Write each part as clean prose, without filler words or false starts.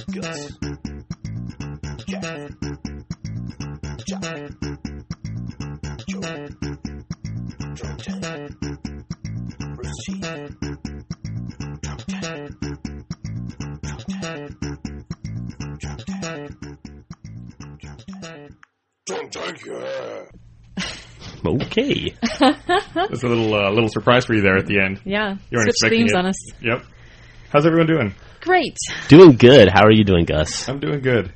Gus, Jeff, John, Joe, Drunk Tank, Rooster Teeth, Drunk Tank, Drunk Tank, Drunk Tank, Drunk Tank, Drunk Tank, yeah. Okay. That's a little surprise for you there at the end. Yeah. You weren't Switch expecting themes it. on us. Yep. How's everyone doing? Great. Doing good. How are you doing, Gus? I'm doing good.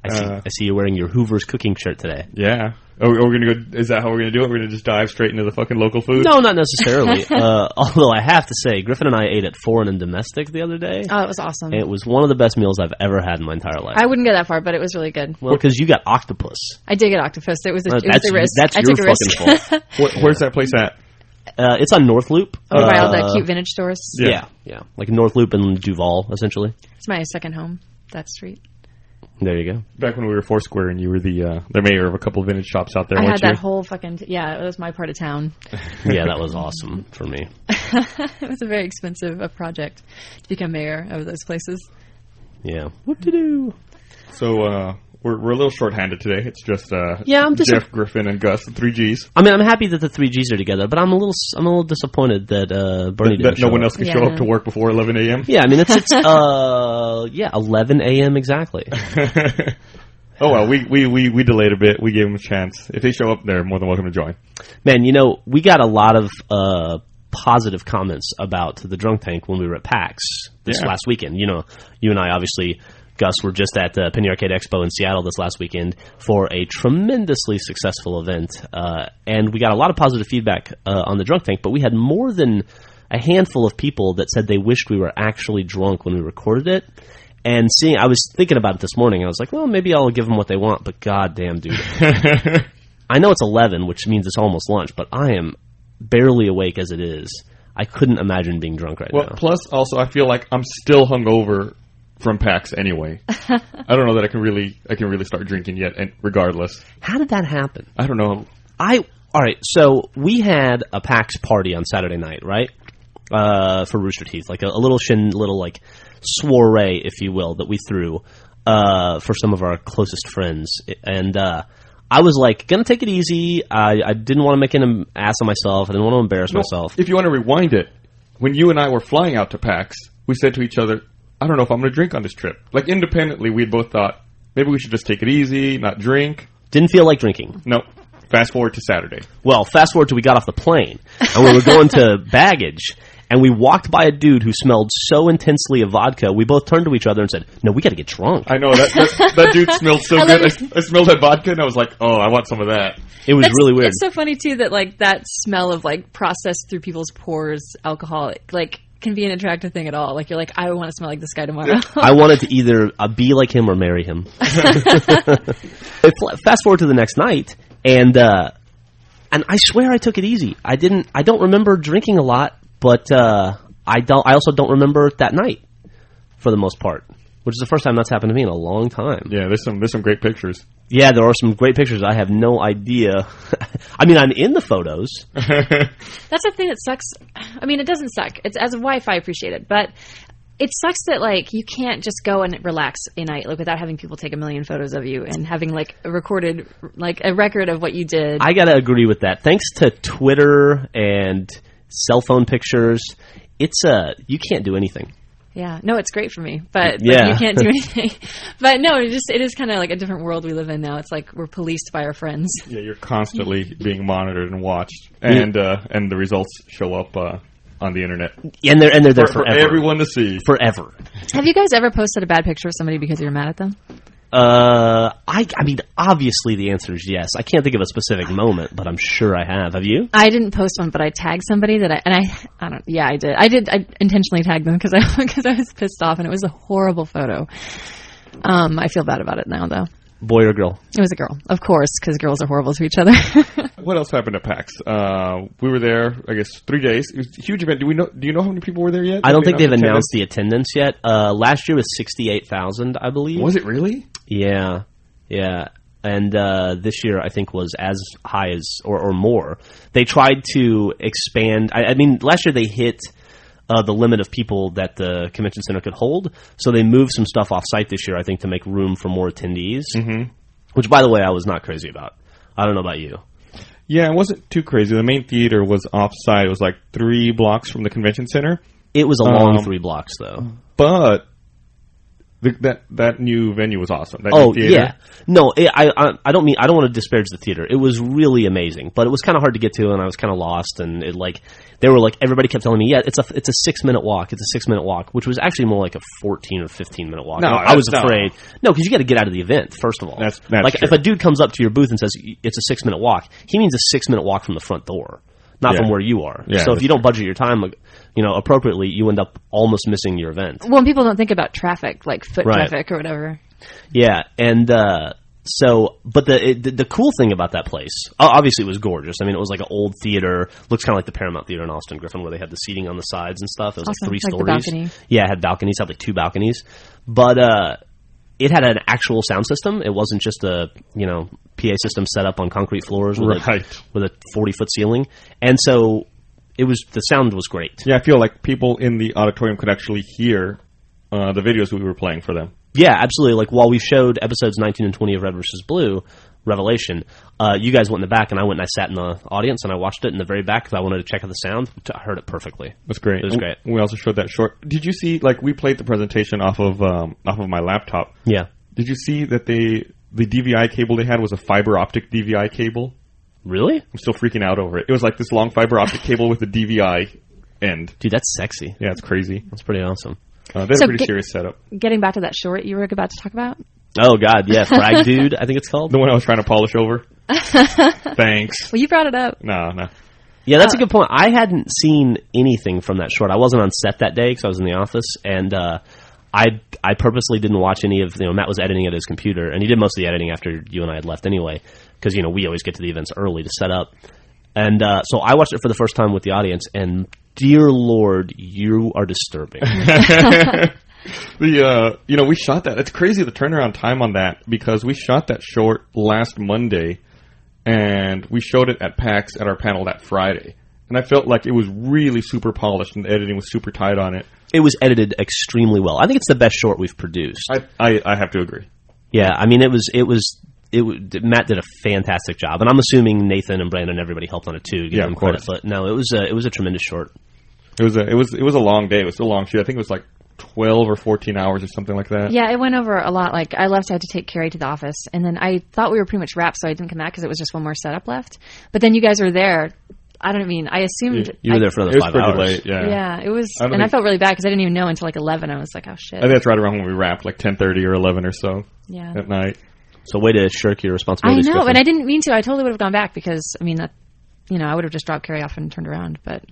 I see you're wearing your Hoover's cooking shirt today. Yeah. Are we going to go? Is that how we're going to do it? We're going to just dive straight into the fucking local food? No, not necessarily. Although I have to say, Griffin and I ate at Foreign and Domestic the other day. Oh, it was awesome. And it was one of the best meals I've ever had in my entire life. I wouldn't go that far, but it was really good. Well, because you got octopus. I did get octopus. It was a, it was a risk. That's I your took a risk. fucking fault. Where's that place at? It's on North Loop. Over by all the cute vintage stores. Yeah. Like North Loop and Duval, essentially. It's my second home, that street. There you go. Back when we were Foursquare and you were the mayor of a couple of vintage shops out there, I weren't had you? that whole fucking... Yeah, it was my part of town. Yeah, that was awesome for me. It was a very expensive project to become mayor of those places. Yeah. What to do? So, we're a little short-handed today. It's just I'm Jeff, Griffin, and Gus, the 3 Gs. I mean, I'm happy that the 3 Gs are together, but I'm a little disappointed that Bernie didn't That no show one up. else could show up to work before 11 a.m.? Yeah, I mean, it's 11 a.m. exactly. Oh, well, we delayed a bit. We gave them a chance. If they show up, they're more than welcome to join. Man, we got a lot of positive comments about the Drunk Tank when we were at PAX this last weekend. You and I, obviously, Gus, were just at the Penny Arcade Expo in Seattle this last weekend for a tremendously successful event. And we got a lot of positive feedback on the Drunk Tank, but we had more than a handful of people that said they wished we were actually drunk when we recorded it. And I was thinking about it this morning. I was like, well, maybe I'll give them what they want, but goddamn, dude. I know it's 11, which means it's almost lunch, but I am barely awake as it is. I couldn't imagine being drunk right now. Well, plus, also, I feel like I'm still hungover from PAX anyway. I don't know that I can really start drinking yet, and regardless. How did that happen? I don't know. All right, so we had a PAX party on Saturday night, right? For Rooster Teeth, like a little soiree, if you will, that we threw for some of our closest friends. And I was like, gonna take it easy. I didn't want to make an ass of myself. I didn't want to embarrass myself. If you want to rewind it, when you and I were flying out to PAX, we said to each other, I don't know if I'm going to drink on this trip. Like, independently, we both thought, maybe we should just take it easy, not drink. Didn't feel like drinking. Nope. Fast forward to Saturday. Well, fast forward to we got off the plane, and we were going to baggage, and we walked by a dude who smelled so intensely of vodka, we both turned to each other and said, no, we got to get drunk. I know, that dude smelled so good. I smelled that vodka, and I was like, oh, I want some of that. It was really weird. It's so funny, too, that, like, that smell of, like, processed through people's pores alcohol, like, can be an attractive thing at all. Like, you're like, I want to smell like this guy tomorrow. I wanted to either be like him or marry him. Fast forward to the next night, and I swear I took it easy. I don't remember drinking a lot, but I also don't remember that night for the most part, which is the first time that's happened to me in a long time. Yeah, there's some great pictures. Yeah, there are some great pictures. I have no idea. I mean, I'm in the photos. That's the thing that sucks. I mean, it doesn't suck. It's, as a wife, I appreciate it, but it sucks that, like, you can't just go and relax a night, like, without having people take a million photos of you and having, like, a record of what you did. I gotta agree with that. Thanks to Twitter and cell phone pictures, you can't do anything. Yeah, no, it's great for me, but yeah. Like, you can't do anything. But no, it is kind of like a different world we live in now. It's like we're policed by our friends. Yeah, you're constantly being monitored and watched, and the results show up on the internet. And they're there forever. For everyone to see. Forever. Have you guys ever posted a bad picture of somebody because you're mad at them? I mean, obviously the answer is yes. I can't think of a specific moment, but I'm sure I have. Have you? I didn't post one, but I tagged somebody I did. I intentionally tagged them because I was pissed off, and it was a horrible photo. I feel bad about it now, though. Boy or girl? It was a girl, of course, because girls are horrible to each other. What else happened at PAX? We were there, I guess, 3 days. It was a huge event. Do you know how many people were there yet? I don't think they've announced the attendance yet. Last year was 68,000, I believe. Was it really? Yeah. and this year I think was as high as or more. They tried to expand. I mean, last year they hit the limit of people that the convention center could hold, so they moved some stuff off site this year, I think, to make room for more attendees. Mm-hmm. Which, by the way, I was not crazy about. I don't know about you. Yeah, it wasn't too crazy. The main theater was off-site. It was like 3 blocks from the convention center. It was a long 3 blocks, though. But that new venue was awesome. That new theater. Yeah. No, I don't want to disparage the theater. It was really amazing, but it was kind of hard to get to, and I was kind of lost. And everybody kept telling me, yeah, it's a 6-minute walk. It's a 6-minute walk, which was actually more like a 14 or 15-minute walk. No, I was afraid. No, because you got to get out of the event first of all. That's like true. If a dude comes up to your booth and says it's a 6-minute walk, he means a 6-minute walk from the front door. Not from where you are. Yeah, so if you don't budget your time, appropriately, you end up almost missing your event. Well, people don't think about traffic, like foot traffic or whatever. Yeah, and but the cool thing about that place, obviously it was gorgeous. I mean, it was like an old theater, looks kind of like the Paramount Theater in Austin, Griffin, where they had the seating on the sides and stuff. It was like 3 stories. The balcony. Yeah, it had balconies, had like 2 balconies. But it had an actual sound system. It wasn't just a, PA system set up on concrete floors with a 40-foot ceiling. And so the sound was great. Yeah, I feel like people in the auditorium could actually hear the videos we were playing for them. Yeah, absolutely. Like while we showed episodes 19 and 20 of Red vs. Blue, Revelation, you guys went in the back, and I went and I sat in the audience, and I watched it in the very back because I wanted to check out the sound. I heard it perfectly. That's great. It was great. We also showed that short. Did you see, we played the presentation off of my laptop. Yeah. Did you see that the DVI cable they had was a fiber optic DVI cable? Really? I'm still freaking out over it. It was like this long fiber optic cable with a DVI end. Dude, that's sexy. Yeah, it's crazy. That's pretty awesome. They have a pretty serious setup. Getting back to that short you were about to talk about? Oh, God, yeah. Frag Dude, I think it's called. The one I was trying to polish over. Thanks. Well, you brought it up. No. Yeah, that's a good point. I hadn't seen anything from that short. I wasn't on set that day because I was in the office, and I purposely didn't watch any of, Matt was editing at his computer, and he did most of the editing after you and I had left anyway, because, we always get to the events early to set up. And so I watched it for the first time with the audience, and dear Lord, you are disturbing. We shot that. It's crazy the turnaround time on that, because we shot that short last Monday, and we showed it at PAX at our panel that Friday. And I felt like it was really super polished, and the editing was super tight on it. It was edited extremely well. I think it's the best short we've produced. I have to agree. Yeah, I mean, Matt did a fantastic job, and I'm assuming Nathan and Brandon and everybody helped on it too. Give them credit, but no, it was a tremendous short. It was a long day. It was still a long shoot. I think it was like 12 or 14 hours or something like that. Yeah, it went over a lot. Like, I left, I had to take Carrie to the office, and then I thought we were pretty much wrapped, so I didn't come back because it was just one more setup left. But then you guys were there. I assumed... You were there for another 5 hours. It was pretty late, yeah. It was... I felt really bad because I didn't even know until like 11. I was like, oh, shit. I think that's right around when we wrapped, like 10:30 or 11 or so at night. So way to shirk your responsibilities. I know, Griffin. and I didn't mean to. I totally would have gone back because, I would have just dropped Carrie off and turned around, but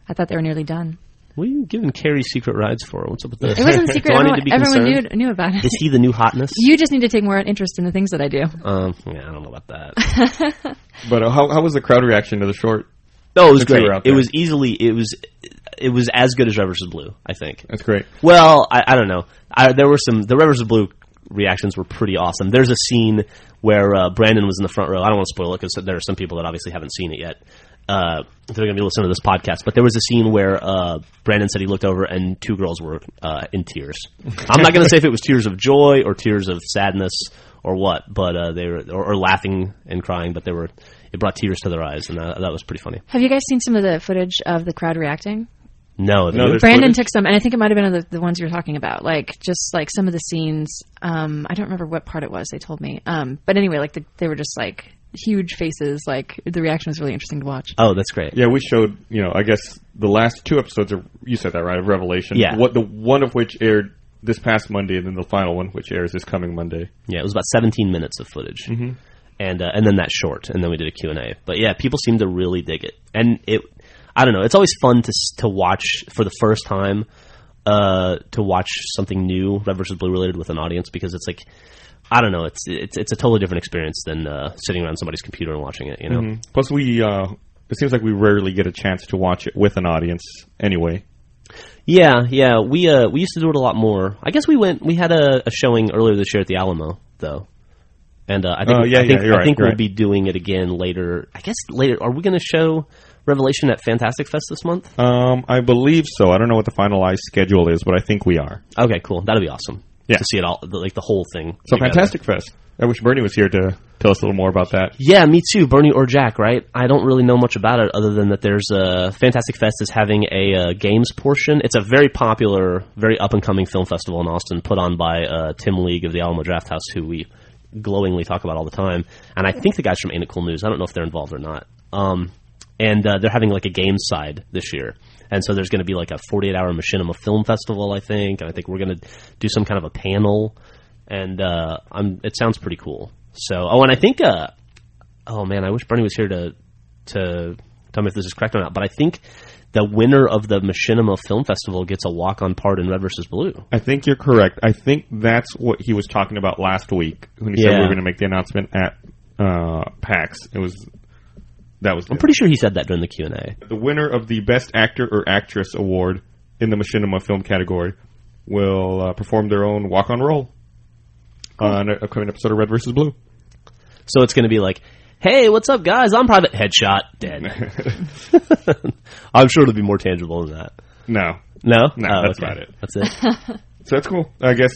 I thought they were nearly done. What are you giving Carrie secret rides for? What's up with this? It wasn't secret. Everyone knew about it. Is he the new hotness? You just need to take more interest in the things that I do. Yeah, I don't know about that. But how was the crowd reaction to the short? No, it was great. It was as good as Red vs. Blue, I think. That's great. Well, I don't know. The Red vs. Blue reactions were pretty awesome. There's a scene where Brandon was in the front row. I don't want to spoil it because there are some people that obviously haven't seen it yet. They're going to be listening to this podcast. But there was a scene where Brandon said he looked over and 2 girls were in tears. I'm not going to say if it was tears of joy or tears of sadness or what, but they were or laughing and crying. But it brought tears to their eyes, and that was pretty funny. Have you guys seen some of the footage of the crowd reacting? No. Brandon took some, and I think it might have been the ones you were talking about, just some of the scenes. I don't remember what part it was. They told me, but anyway, they were just huge faces. The reaction was really interesting to watch. Oh, that's great. Yeah, we showed. I guess the last 2 episodes of, you said that right, of Revelation. Yeah. The one of which aired this past Monday, and then the final one, which airs this coming Monday. Yeah, it was about 17 minutes of footage. Mm-hmm. And then that short, and then we did a Q&A. But yeah, people seem to really dig it. And I don't know, it's always fun to watch for the first time, to watch something new, Red vs. Blue related with an audience, because it's I don't know, it's a totally different experience than sitting around somebody's computer and watching it, Mm-hmm. Plus it seems like we rarely get a chance to watch it with an audience anyway. Yeah, we used to do it a lot more. I guess we had a showing earlier this year at the Alamo, though. And I think you're right. we'll be doing it again later. I guess later. Are we going to show Revelation at Fantastic Fest this month? I believe so. I don't know what the finalized schedule is, but I think we are. Okay, cool. That'll be awesome. Yeah. To see it all, like the whole thing. So together. Fantastic Fest. I wish Bernie was here to tell us a little more about that. Yeah, me too. Bernie or Jack, right? I don't really know much about it other than that there's a Fantastic Fest is having a games portion. It's a very popular, very up-and-coming film festival in Austin put on by Tim League of the Alamo Drafthouse, who we glowingly talk about all the time. And I think the guys from Ain't It Cool News. I don't know if they're involved or not. And they're having like a games side this year. And so there's going to be like a 48-hour Machinima Film Festival, I think. And I think we're going to do some kind of a panel. And it sounds pretty cool. So, and I think, oh man, I wish Bernie was here to tell me if this is correct or not. But I think the winner of the Machinima Film Festival gets a walk-on part in Red vs. Blue. I think you're correct. I think that's what he was talking about last week when he said we were going to make the announcement at PAX. I'm pretty sure he said that during the Q&A. The winner of the Best Actor or Actress award in the Machinima Film category will perform their own walk-on role on an upcoming episode of Red vs. Blue. So it's going to be like, hey, what's up, guys? I'm Private Headshot. Dead. I'm sure it'll be more tangible than that. No? That's about it. That's it. So that's cool. I guess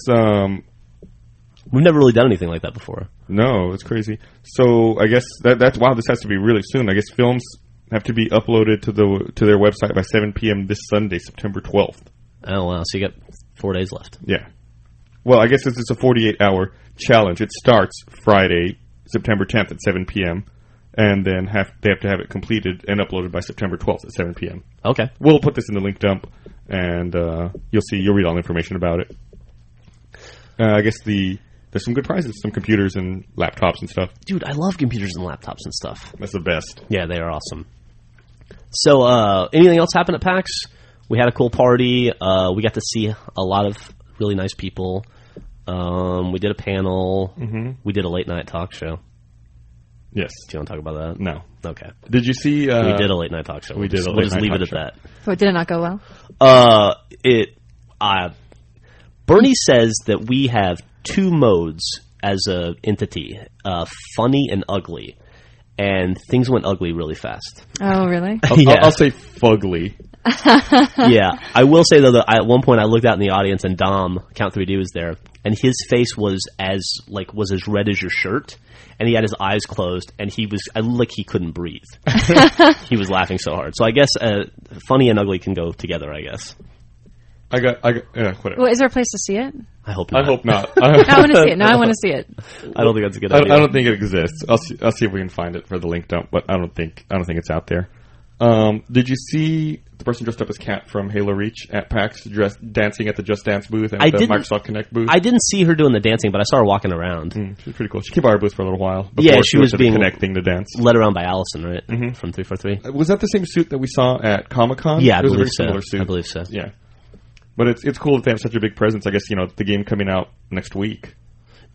we've never really done anything like that before. No, it's crazy. So I guess that's wow. This has to be really soon. I guess films have to be uploaded to their website by 7 p.m. this Sunday, September 12th. Oh wow! So you got 4 days left. Yeah. Well, I guess it's a 48-hour challenge. It starts Friday, September 10th at 7 p.m. and then they have to have it completed and uploaded by September 12th at 7 p.m. Okay. We'll put this in the link dump, and you'll read all the information about it. I guess there's some good prizes, some computers and laptops and stuff. Dude, I love computers and laptops and stuff. That's the best. Yeah, they are awesome. So, anything else happen at PAX? We had a cool party. We got to see a lot of really nice people. We did a panel. Mm-hmm. We did a late-night talk show. Yes. Do you want to talk about that? No. Okay. Did you see... we did a late-night talk show. We'll just leave it at that. So did it not go well? Bernie says that we have two modes as a entity, funny and ugly. And things went ugly really fast. Oh, really? I'll say fugly. Yeah. I will say, though, that at one point I looked out in the audience and Dom, Count 3D, was there. And his face was as red as your shirt. And he had his eyes closed. And I looked like he couldn't breathe. He was laughing so hard. So I guess funny and ugly can go together, I guess. Whatever. Well, is there a place to see it? I hope not. I hope not. I want to see it. No, I want to see it. I don't think that's a good idea. I don't think it exists. I'll see if we can find it for the link dump, but I don't think it's out there. Did you see the person dressed up as Kat from Halo Reach at PAX dancing at the Just Dance booth and the Microsoft Connect booth? I didn't see her doing the dancing, but I saw her walking around. She was pretty cool. She came by our booth for a little while. Yeah, she was being connecting to dance. Led around by Allison, right? Mm-hmm. From 343. Was that the same suit that we saw at Comic-Con? Yeah, it was a very so. similar suit. I believe so. Yeah. But it's cool that they have such a big presence. I guess, the game coming out next week.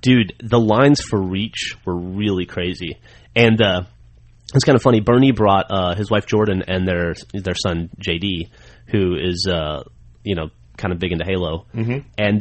Dude, the lines for Reach were really crazy. And it's kind of funny. Bernie brought his wife Jordan and their son JD, who is kind of big into Halo. Mm-hmm. And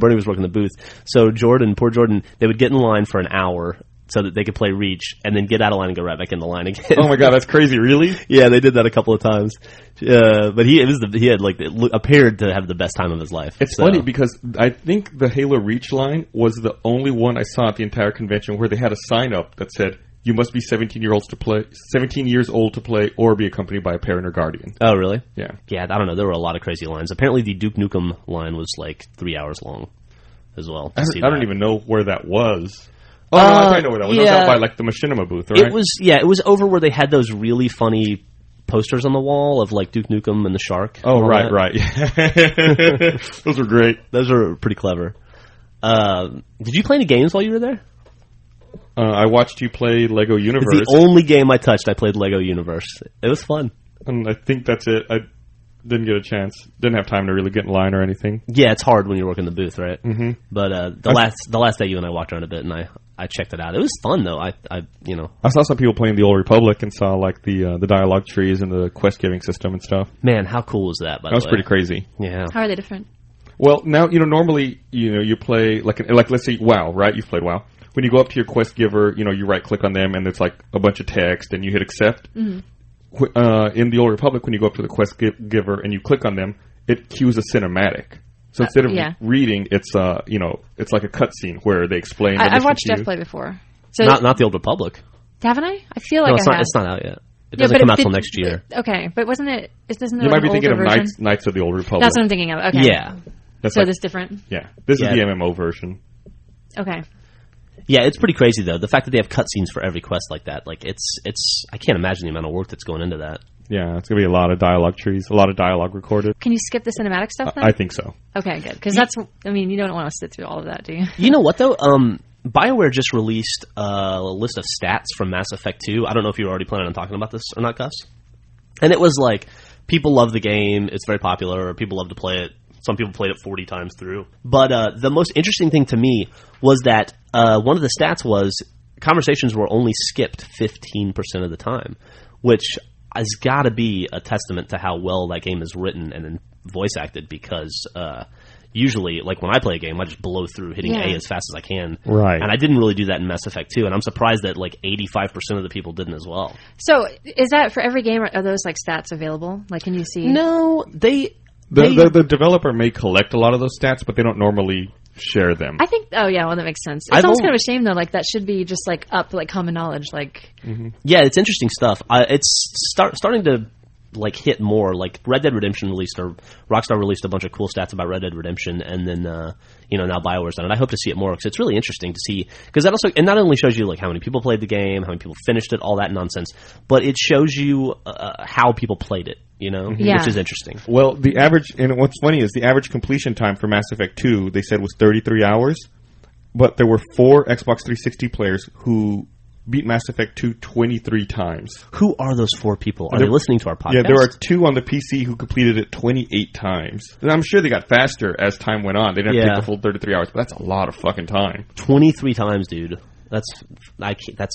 Bernie was working the booth. So poor Jordan, they would get in line for an hour so that they could play Reach, and then get out of line and go right back in the line again. Oh my god, that's crazy! Really? Yeah, they did that a couple of times. But he appeared to have the best time of his life. It's funny because I think the Halo Reach line was the only one I saw at the entire convention where they had a sign up that said, "You must be 17 years old to play, or be accompanied by a parent or guardian." Oh, really? Yeah. Yeah, I don't know. There were a lot of crazy lines. Apparently, the Duke Nukem line was like 3 hours long as well. I don't even know where that was. Oh, no, I know where that was. Yeah. That was out by like the Machinima booth, right? It was over where they had those really funny posters on the wall of like Duke Nukem and the shark. Oh, right. Those were great. Those were pretty clever. Did you play any games while you were there? I watched you play Lego Universe. It's the only game I touched. I played Lego Universe. It was fun. And I think that's it. I didn't get a chance. Didn't have time to really get in line or anything. Yeah, it's hard when you're working the booth, right? Mm-hmm. But the last day you and I walked around a bit, and I checked it out. It was fun though. I saw some people playing the Old Republic and saw like the dialogue trees and the quest giving system and stuff. Man, how cool was that? By the way, that was pretty crazy. Yeah. How are they different? Well, now normally you play like let's say WoW, right? You've played WoW. when you go up to your quest giver, you right click on them and it's like a bunch of text and you hit accept. Mm-hmm. In the Old Republic, when you go up to the quest giver and you click on them, it cues a cinematic. So instead of reading, it's it's like a cutscene where they explain. I've watched Jeff play before. So not the Old Republic. Haven't I? I feel like it's not out yet. It doesn't come out till next year. Okay, but wasn't it? Isn't you might be thinking of Knights of the Old Republic. That's what I'm thinking of. Okay. Yeah. So this different? Yeah. This is the MMO version. Okay. Yeah, it's pretty crazy though. The fact that they have cutscenes for every quest like that, like it's. I can't imagine the amount of work that's going into that. Yeah, it's gonna be a lot of dialogue trees, a lot of dialogue recorded. Can you skip the cinematic stuff then? I think so. Okay, good. Because that's. I mean, you don't want to sit through all of that, do you? You know what though? BioWare just released a list of stats from Mass Effect 2. I don't know if you were already planning on talking about this or not, Gus. And it was like, people love the game. It's very popular. People love to play it. Some people played it 40 times through. But the most interesting thing to me was that one of the stats was conversations were only skipped 15% of the time, which has got to be a testament to how well that game is written and voice acted because... usually, like when I play a game, I just blow through hitting A as fast as I can. Right. And I didn't really do that in Mass Effect 2, and I'm surprised that like 85% of the people didn't as well. So, is that for every game? Are those like stats available? Like, can you see? No, the developer may collect a lot of those stats, but they don't normally share them. I think. Oh yeah, well that makes sense. It's almost kind of a shame though. Like that should be just like up like common knowledge. Like. Mm-hmm. Yeah, it's interesting stuff. It's starting to. Like hit more like Red Dead Redemption released or Rockstar released a bunch of cool stats about Red Dead Redemption and then now BioWare's done it. I hope to see it more because it's really interesting to see because that also it not only shows you like how many people played the game, how many people finished it, all that nonsense, but it shows you how people played it, which is interesting. Well, the average and what's funny is the average completion time for Mass Effect 2 they said was 33 hours, but there were 4 Xbox 360 players who beat Mass Effect 2 23 times. Who are those 4 people? Are they listening to our podcast? Yeah, there are 2 on the PC who completed it 28 times. And I'm sure they got faster as time went on. They didn't take the full 33 hours, but that's a lot of fucking time. 23 times, dude. That's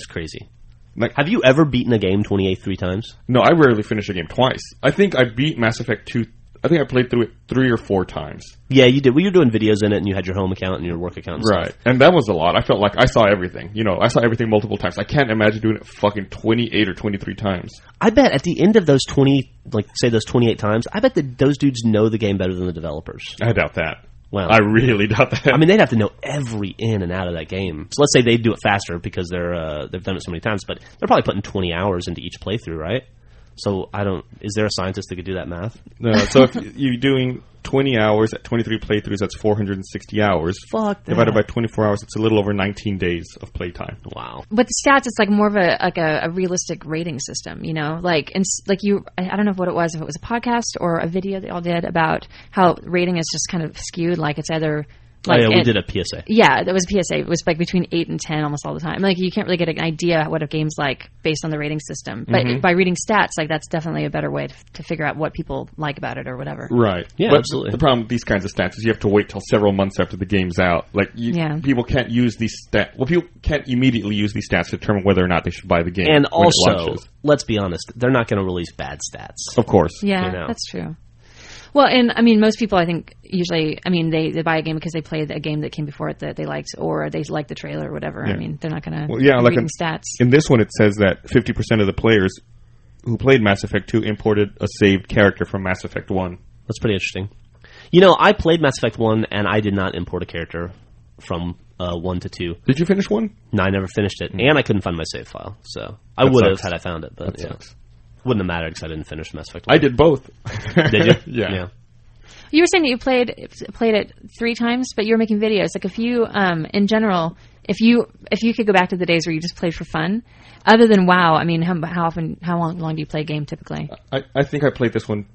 crazy. Like, have you ever beaten a game 23 times? No, I rarely finish a game twice. I think I beat Mass Effect 2. I think I played through it 3 or 4 times. Yeah, you did. Well, you were doing videos in it, and you had your home account and your work account and right. stuff. And that was a lot. I felt like I saw everything. I saw everything multiple times. I can't imagine doing it fucking 28 or 23 times. I bet at the end of those 28 times, I bet that those dudes know the game better than the developers. I doubt that. Well, I really doubt that. I mean, they'd have to know every in and out of that game. So let's say they do it faster because they've done it so many times, but they're probably putting 20 hours into each playthrough, right? So is there a scientist that could do that math? No. So if you're doing 20 hours at 23 playthroughs, that's 460 hours. Fuck that. Divided by 24 hours, it's a little over 19 days of playtime. Wow. With the stats, it's like more of a realistic rating system, Like, and like I don't know what it was, if it was a podcast or a video they all did about how rating is just kind of skewed. Like it's either... Like, we did a PSA. Yeah, that was a PSA. It was like between 8 and 10 almost all the time. Like you can't really get an idea what a game's like based on the rating system. But by reading stats, like that's definitely a better way to figure out what people like about it or whatever. Right. Yeah, but absolutely. The problem with these kinds of stats is you have to wait till several months after the game's out. Like people can't use these stats. Well, people can't immediately use these stats to determine whether or not they should buy the game. And also, let's be honest, they're not going to release bad stats. Of course. Yeah, that's true. Well, and I mean, most people, I think, usually, I mean, they buy a game because they played a game that came before it that they liked, or they liked the trailer or whatever. Yeah. I mean, they're not going to read stats. In this one, it says that 50% of the players who played Mass Effect 2 imported a saved character from Mass Effect 1. That's pretty interesting. I played Mass Effect 1, and I did not import a character from 1 to 2. Did you finish 1? No, I never finished it, and I couldn't find my save file, so I would have had I found it, but that sucks. Wouldn't have mattered because I didn't finish Mass Effect 1. I did both. Did you? Yeah. You were saying that you played it 3 times, but you were making videos. Like if you, in general, if you could go back to the days where you just played for fun, other than WoW, I mean, how long do you play a game typically? I think I played this one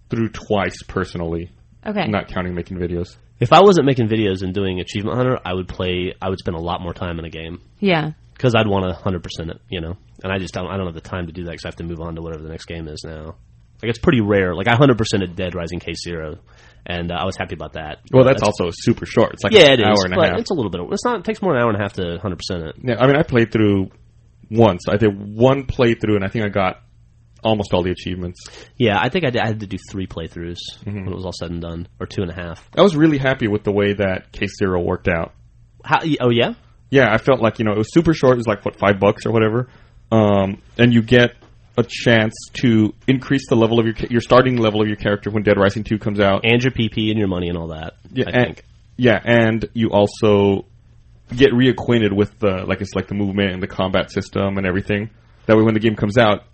through twice personally. Okay. Not counting making videos. If I wasn't making videos and doing Achievement Hunter, I would spend a lot more time in a game. Yeah. Because I'd want to 100% it, and I don't have the time to do that because I have to move on to whatever the next game is now. Like, it's pretty rare. Like, I 100%ed Dead Rising Case Zero, and I was happy about that. Well, that's also super short. It's like an hour and a half. It's a little bit. It takes more than an hour and a half to 100% it. Yeah, I mean, I played through once. I did one playthrough, and I think I got almost all the achievements. Yeah, I think I had to do 3 playthroughs when it was all said and done, or 2.5. I was really happy with the way that Case Zero worked out. Oh, yeah? Yeah, I felt like, it was super short. It was like, $5 or whatever. And you get a chance to increase the level of your starting level of your character when Dead Rising 2 comes out. And your PP and your money and all that, I think. Yeah, and you also get reacquainted with the movement and the combat system and everything. That way when the game comes out,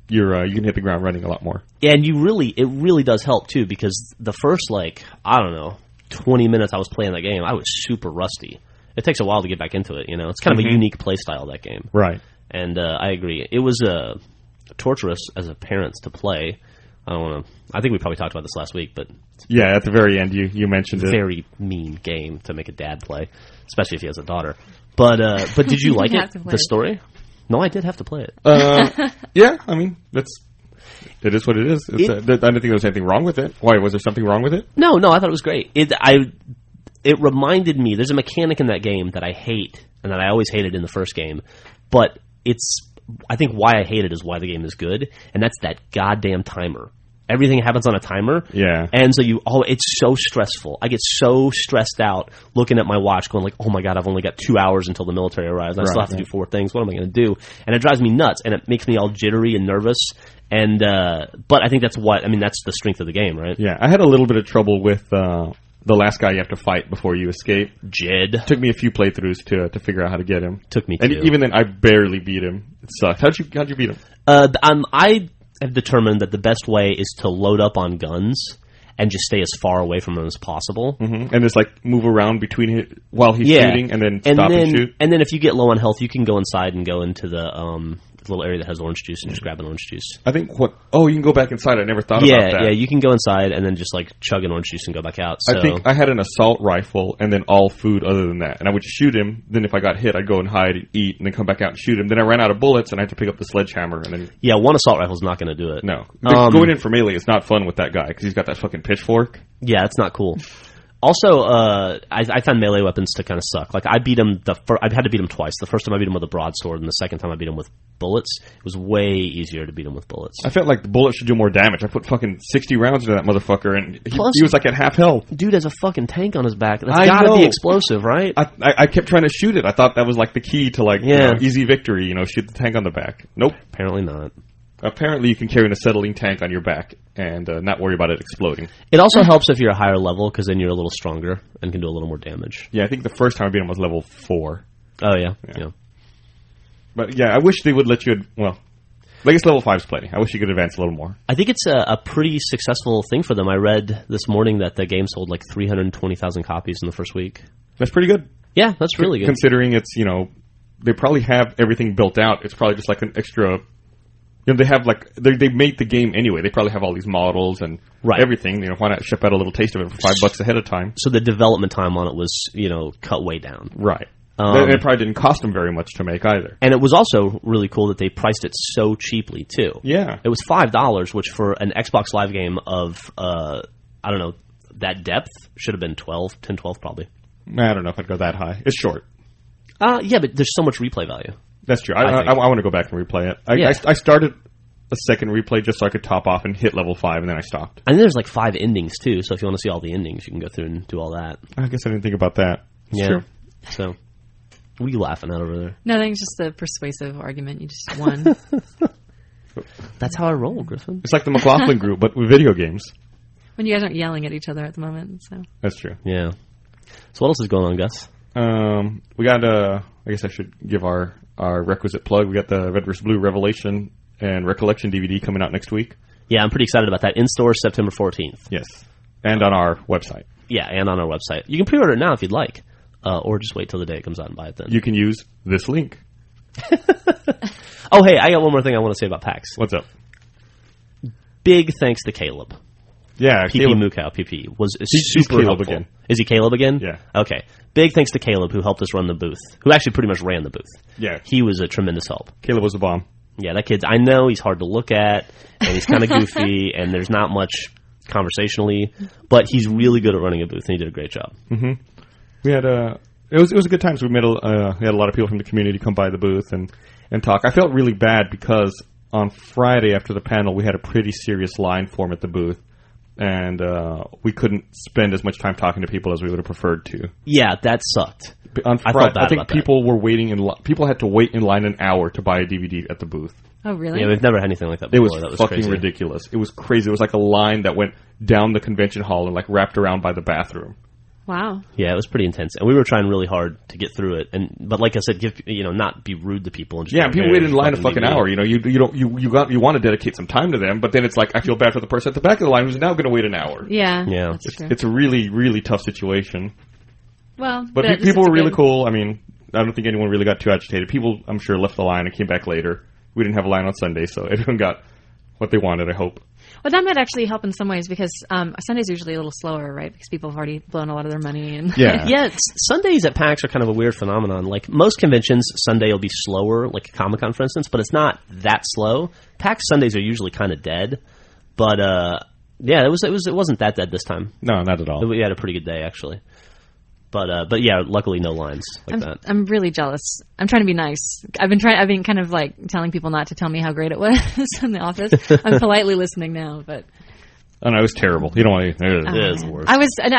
you can hit the ground running a lot more. And it really does help, too, because the first, 20 minutes I was playing that game, I was super rusty. It takes a while to get back into it, It's kind of a unique play style, that game. Right. And I agree. It was torturous as a parent to play. I think we probably talked about this last week, but... Yeah, at the very end you mentioned it. Very mean game to make a dad play, especially if he has a daughter. But did you like it, the story? No, I did have to play it. Yeah, I mean, it is what it is. I didn't think there was anything wrong with it. Why, was there something wrong with it? No, I thought it was great. It reminded me, there's a mechanic in that game that I hate, and that I always hated in the first game, but I think why I hate it is why the game is good, and that's that goddamn timer. Everything happens on a timer. Yeah. And so it's so stressful. I get so stressed out looking at my watch going like, oh my God, I've only got 2 hours until the military arrives. I still have to do 4 things. What am I going to do? And it drives me nuts, and it makes me all jittery and nervous. And but I think that's the strength of the game, right? Yeah. I had a little bit of trouble with the last guy you have to fight before you escape. Jed. Took me a few playthroughs to figure out how to get him. Took me too. And even then, I barely beat him. It sucked. How'd you beat him? I have determined that the best way is to load up on guns and just stay as far away from him as possible. Mm-hmm. And just move around between while he's shooting, and then stop and shoot. And then if you get low on health, you can go inside and go into the little area that has orange juice and just grab an orange juice. I think you can go back inside. I never thought about that. Yeah, you can go inside and then just chug an orange juice and go back out. So. I think I had an assault rifle and then all food other than that. And I would shoot him. Then if I got hit, I'd go and hide and eat and then come back out and shoot him. Then I ran out of bullets and I had to pick up the sledgehammer. And then one assault rifle is not going to do it. No. Going in for melee is not fun with that guy because he's got that fucking pitchfork. Yeah, it's not cool. Also, I found melee weapons to kind of suck. I beat him I've had to beat him twice. The first time I beat him with a broadsword, and the second time I beat him with bullets. It was way easier to beat him with bullets. I felt like the bullets should do more damage. I put fucking 60 rounds into that motherfucker, and he was at half health. Dude has a fucking tank on his back. That's gotta be explosive, right? I kept trying to shoot it. I thought that was the key to easy victory. Shoot the tank on the back. Nope. Apparently not. Apparently you can carry an acetylene tank on your back and not worry about it exploding. It also helps if you're a higher level because then you're a little stronger and can do a little more damage. Yeah, I think the first time I beat him was level 4. Oh, yeah. But yeah, I wish they would let you... Well, I guess level 5's plenty. I wish you could advance a little more. I think it's a pretty successful thing for them. I read this morning that the game sold 320,000 copies in the first week. That's pretty good. Yeah, that's really good. Considering it's, they probably have everything built out. It's probably just an extra... they have they made the game anyway. They probably have all these models and everything. Why not ship out a little taste of it for $5 ahead of time? So the development time on it was, cut way down. Right. It probably didn't cost them very much to make either. And it was also really cool that they priced it so cheaply too. Yeah. It was $5, which for an Xbox Live game of I don't know, that depth should have been 10, 12 probably. I don't know if I'd go that high. It's short. Yeah, but there's so much replay value. That's true. I want to go back and replay it. I started a second replay just so I could top off and hit level 5, and then I stopped. And there's 5 endings, too, so if you want to see all the endings, you can go through and do all that. I guess I didn't think about that. It's true. So, what are you laughing at over there? Nothing, it's just a persuasive argument. You just won. That's how I roll, Griffin. It's like the McLaughlin group, but with video games. When you guys aren't yelling at each other at the moment. So that's true. Yeah. So what else is going on, Gus? We got, I guess I should give our requisite plug. We got the Red vs. Blue Revelation and Recollection DVD coming out next week. Yeah, I'm pretty excited about that. In store September 14th. Yes. And on our website. Yeah, and on our website. You can pre-order it now if you'd like. Or just wait till the day it comes out and buy it then. You can use this link. Oh, hey, I got one more thing I want to say about PAX. What's up? Big thanks to Caleb. Yeah, PP Mukau, PP, was super helpful. Again. Is he Caleb again? Yeah. Okay. Big thanks to Caleb, who helped us run the booth. Who actually pretty much ran the booth. Yeah. He was a tremendous help. Caleb was a bomb. Yeah, that kid's... I know he's hard to look at, and he's kind of goofy, and there's not much conversationally, but he's really good at running a booth, and he did a great job. Mm-hmm. We had it was a good time. So we had a lot of people from the community come by the booth and talk. I felt really bad because on Friday after the panel, we had a pretty serious line form at the booth. And we couldn't spend as much time talking to people as we would have preferred to. Yeah, that sucked. On I felt Friday, bad I think about that. people were waiting people had to wait in line an hour to buy a DVD at the booth. Oh, really? Yeah, we've never had anything like that It before. was That was fucking crazy. ridiculous. It was crazy. It was like a line that went down the convention hall and like wrapped around by the bathroom. Wow. Yeah, it was pretty intense, and we were trying really hard to get through it. But like I said, not be rude to people. And just Yeah, people waited in line a fucking DVD. hour. You want to dedicate some time to them, but then it's like I feel bad for the person at the back of the line who's now going to wait an hour. Yeah. Yeah. That's true. It's a really, really tough situation. Well, But at least people it's were really good. cool. I mean, I don't think anyone really got too agitated. People, I'm sure, left the line and came back later. We didn't have a line on Sunday, so everyone got what they wanted, I hope. Well, that might actually help in some ways because Sunday's usually a little slower, right? Because people have already blown a lot of their money. And Yeah. Yeah, Sundays at PAX are kind of a weird phenomenon. Like most conventions, Sunday will be slower, like Comic-Con, for instance, but it's not that slow. PAX Sundays are usually kind of dead, but yeah, it wasn't that dead this time. No, not at all. We had a pretty good day actually. But yeah, luckily no lines like that. I'm really jealous. I'm trying to be nice. I've been kind of like telling people not to tell me how great it was in the office. I'm politely listening now, but Oh, no, it was terrible. You don't want to... It is the man. worst. I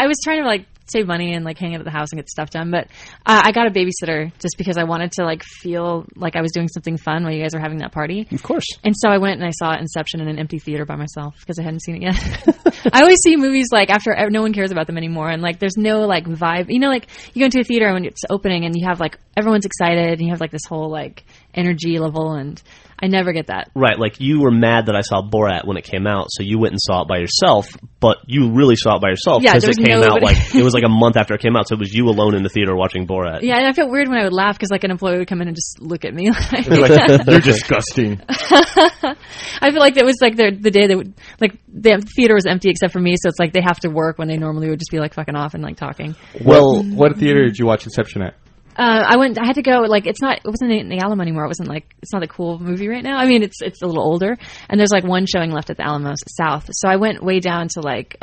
was trying to like save money and like hang out at the house and get stuff done, but I got a babysitter just because I wanted to like feel like I was doing something fun while you guys were having that party. Of course. And so I went and I saw Inception in an empty theater by myself because I hadn't seen it yet. I always see movies like after no one cares about them anymore, and like there's no like vibe. You know, like you go into a theater when it's opening and you have like everyone's excited and you have like this whole like energy level, and I never get that. Right, like you were mad that I saw Borat when it came out, so you went and saw it by yourself, but you really saw it by yourself Yeah, because there it was came out nobody. like it was like a month after it came out, so it was you alone in the theater watching Borat. Yeah, and I felt weird when I would laugh because like an employee would come in and just look at me. Like, Like, you're disgusting. I feel like it was like the day they would like the theater was empty except for me, so it's like they have to work when they normally would just be like fucking off and like talking. Well, What theater did you watch Inception at? I had to go, like, it wasn't in the Alamo anymore. It wasn't like, it's not a cool movie right now. I mean, it's a little older, and there's like one showing left at the Alamo South. So I went way down to like,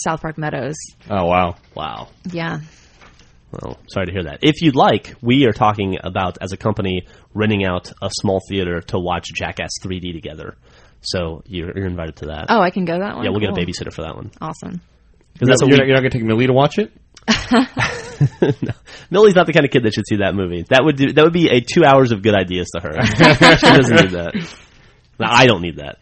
South Park Meadows. Oh, wow. wow. Yeah. Well, sorry to hear that. If you'd like, we are talking about, as a company, renting out a small theater to watch Jackass 3D together. So you're invited to that. Oh, I can go to that one? Yeah, we'll get a Cool. babysitter for that one. Awesome. Because that's you're not going to take Millie to watch it? no. Millie's not the kind of kid that should see that movie. That would be a 2 hours of good ideas to her. She doesn't need that. No, I don't need that.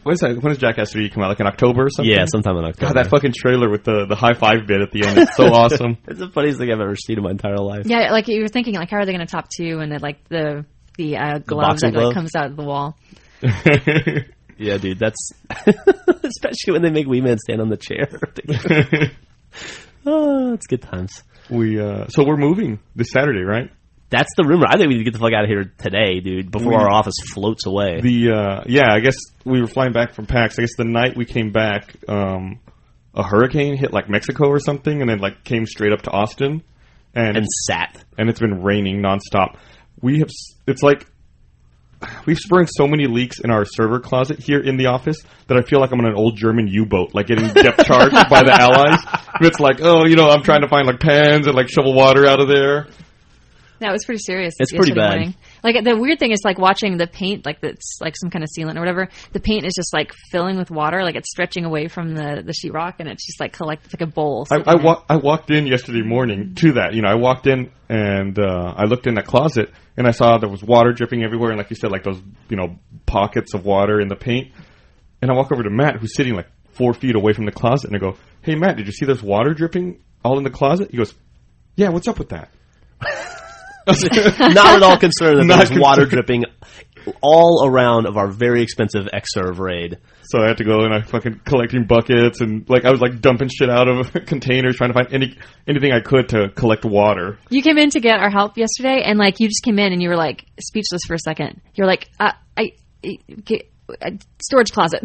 When does Jackass 3 come out? Like in October or something? Yeah, sometime in October. God, that fucking trailer with the high five bit at the end is so awesome. It's the funniest thing I've ever seen in my entire life. Yeah, like you were thinking, like, how are they going to top two? And then, like, the glove boxing that like, glove? comes out of the wall. Yeah, dude, that's... especially when they make Wee Man stand on the chair. Oh, it's good times. So we're moving this Saturday, right? That's the rumor. I think we need to get the fuck out of here today, dude, before our office floats away. I guess we were flying back from PAX. I guess the night we came back, a hurricane hit like Mexico or something, and then like came straight up to Austin, and sat. And it's been raining nonstop. It's like we've sprung so many leaks in our server closet here in the office that I feel like I'm on an old German U-boat, like getting depth charged by the Allies. It's like, I'm trying to find like pens and like shovel water out of there. That was pretty serious. It's pretty yesterday bad. morning. Like the weird thing is like watching the paint, like it's like some kind of sealant or whatever. The paint is just like filling with water, like it's stretching away from the sheetrock, and it's just like it's like a bowl. I walked in yesterday morning to that. I walked in and I looked in that closet and I saw there was water dripping everywhere, and like you said, like those pockets of water in the paint. And I walk over to Matt, who's sitting like 4 feet away from the closet, and I go, "Hey Matt, did you see there's water dripping all in the closet?" He goes, "Yeah, what's up with that?" Not at all concerned that Not there's concerned. water dripping all around of our very expensive X-Serve raid. So I had to go and I fucking collecting buckets, and like I was like dumping shit out of containers, trying to find anything I could to collect water. You came in to get our help yesterday, and like you just came in and you were like speechless for a second. You're like, storage closet.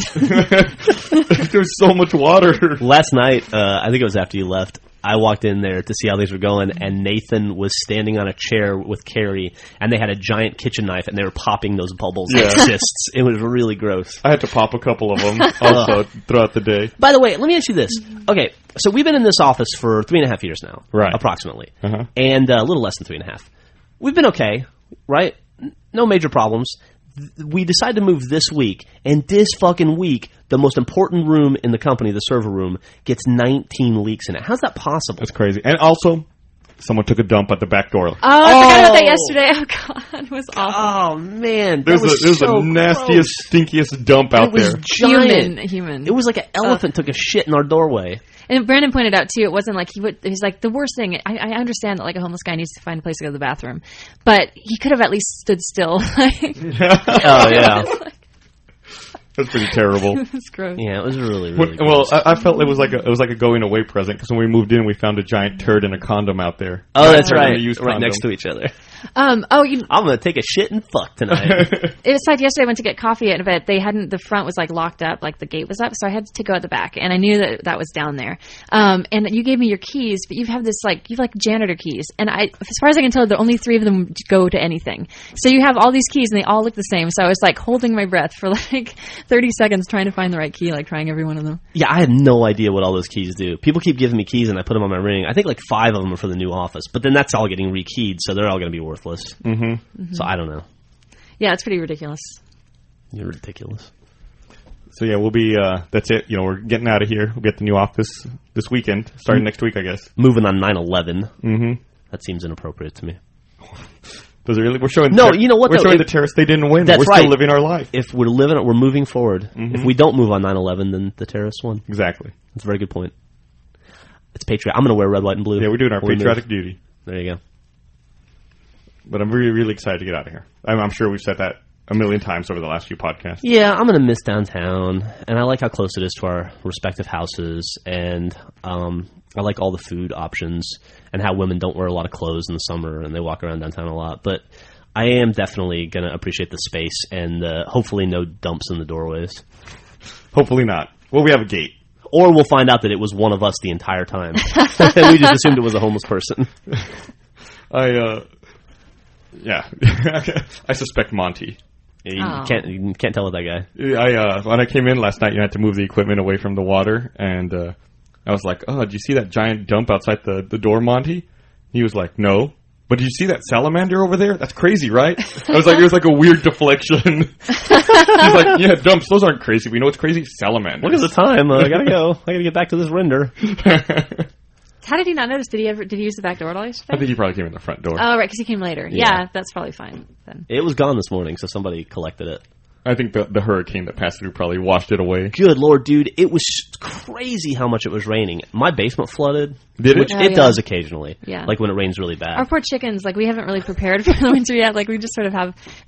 There's so much water. Last night, I think it was after you left, I walked in there to see how things were going, and Nathan was standing on a chair with Carrie, and they had a giant kitchen knife, and they were popping those bubbles like cysts. It was really gross. I had to pop a couple of them also throughout the day. By the way, let me ask you this. Okay, so we've been in this office for 3.5 years now. Right. Approximately. Uh-huh. And a little less than 3.5. We've been okay, right? No major problems. We decided to move this week, and this fucking week, the most important room in the company, the server room, gets 19 leaks in it. How's that possible? That's crazy. And also, someone took a dump at the back door. Oh, I forgot about that yesterday. Oh, God. It was awful. Oh, man. There's the nastiest, stinkiest dump out there. It was giant. Human. It was like an elephant took a shit in our doorway. And Brandon pointed out, too, it wasn't like he's like, the worst thing, I understand that, like, a homeless guy needs to find a place to go to the bathroom, but he could have at least stood still. Oh, yeah. That's pretty terrible. It was gross. Yeah, it was really well, gross. I felt it was like a going away present, because when we moved in, we found a giant turd in a condom out there. Oh, that's Turd in right. a used Right condom. next to each other. I'm going to take a shit and fuck tonight. It was like yesterday I went to get coffee at but the front was like locked up, like the gate was up, so I had to go out the back, and I knew that was down there. And you gave me your keys, but you have janitor keys, and as far as I can tell, there only 3 of them go to anything. So you have all these keys, and they all look the same. So I was like holding my breath for like 30 seconds trying to find the right key, like trying every one of them. Yeah, I had no idea what all those keys do. People keep giving me keys, and I put them on my ring. I think like 5 of them are for the new office, but then that's all getting rekeyed, so they're all going to be worthless. Mm-hmm. So I don't know. Yeah, it's pretty ridiculous. You're ridiculous. So yeah, we'll be. That's it. We're getting out of here. We'll get the new office this weekend, starting next week, I guess. Moving on 9/11. Mm-hmm. That seems inappropriate to me. Does it really? We're showing. No, you know what? We're showing the terrorists they didn't win. That's we're right. still living our life. If we're moving forward. Mm-hmm. If we don't move on 9/11, then the terrorists won. Exactly. That's a very good point. It's patriotic. I'm going to wear red, white, and blue. Yeah, we're doing our patriotic duty. There you go. But I'm really, really excited to get out of here. I'm sure we've said that a million times over the last few podcasts. Yeah, I'm going to miss downtown, and I like how close it is to our respective houses, and I like all the food options, and how women don't wear a lot of clothes in the summer, and they walk around downtown a lot. But I am definitely going to appreciate the space, and hopefully no dumps in the doorways. Hopefully not. Well, we have a gate. Or we'll find out that it was one of us the entire time. And we just assumed it was a homeless person. Yeah. I suspect Monty. You can't tell with that guy. When I came in last night, you had to move the equipment away from the water, and I was like, "Oh, did you see that giant dump outside the door, Monty?" He was like, "No." But did you see that salamander over there? That's crazy, right? I was like, it was like a weird deflection. He's like, yeah, dumps, those aren't crazy. We know what's crazy? Salamanders. Look at the time. I gotta go. I gotta get back to this render. How did he not notice? Did he use the back door yesterday? I think he probably came in the front door. Oh, right, because he came later. Yeah, that's probably fine then. It was gone this morning, so somebody collected it. I think the hurricane that passed through probably washed it away. Good Lord, dude. It was crazy how much it was raining. My basement flooded. Did it? Which it does occasionally. Yeah. Like when it rains really bad. Our poor chickens, like we haven't really prepared for the winter yet. Like we just sort of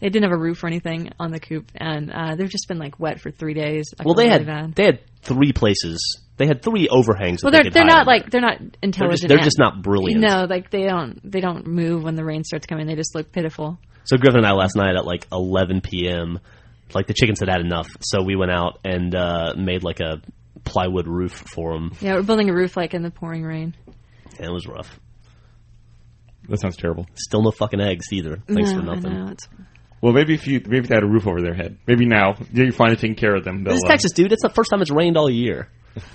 they didn't have a roof or anything on the coop. And they've just been like wet for 3 days. Well, they had 3 places. They had 3 overhangs. Well, they're not intelligent. They're just not brilliant. No, like they don't move when the rain starts coming. They just look pitiful. So Griffin and I last night at like 11 p.m., like the chickens had enough, so we went out and made like a plywood roof for them. Yeah, we're building a roof like in the pouring rain. Yeah, it was rough. That sounds terrible. Still no fucking eggs either. Thanks for nothing. I know, well, maybe if they had a roof over their head. Maybe now you're finally taking care of them. This is Texas, dude. It's the first time it's rained all year.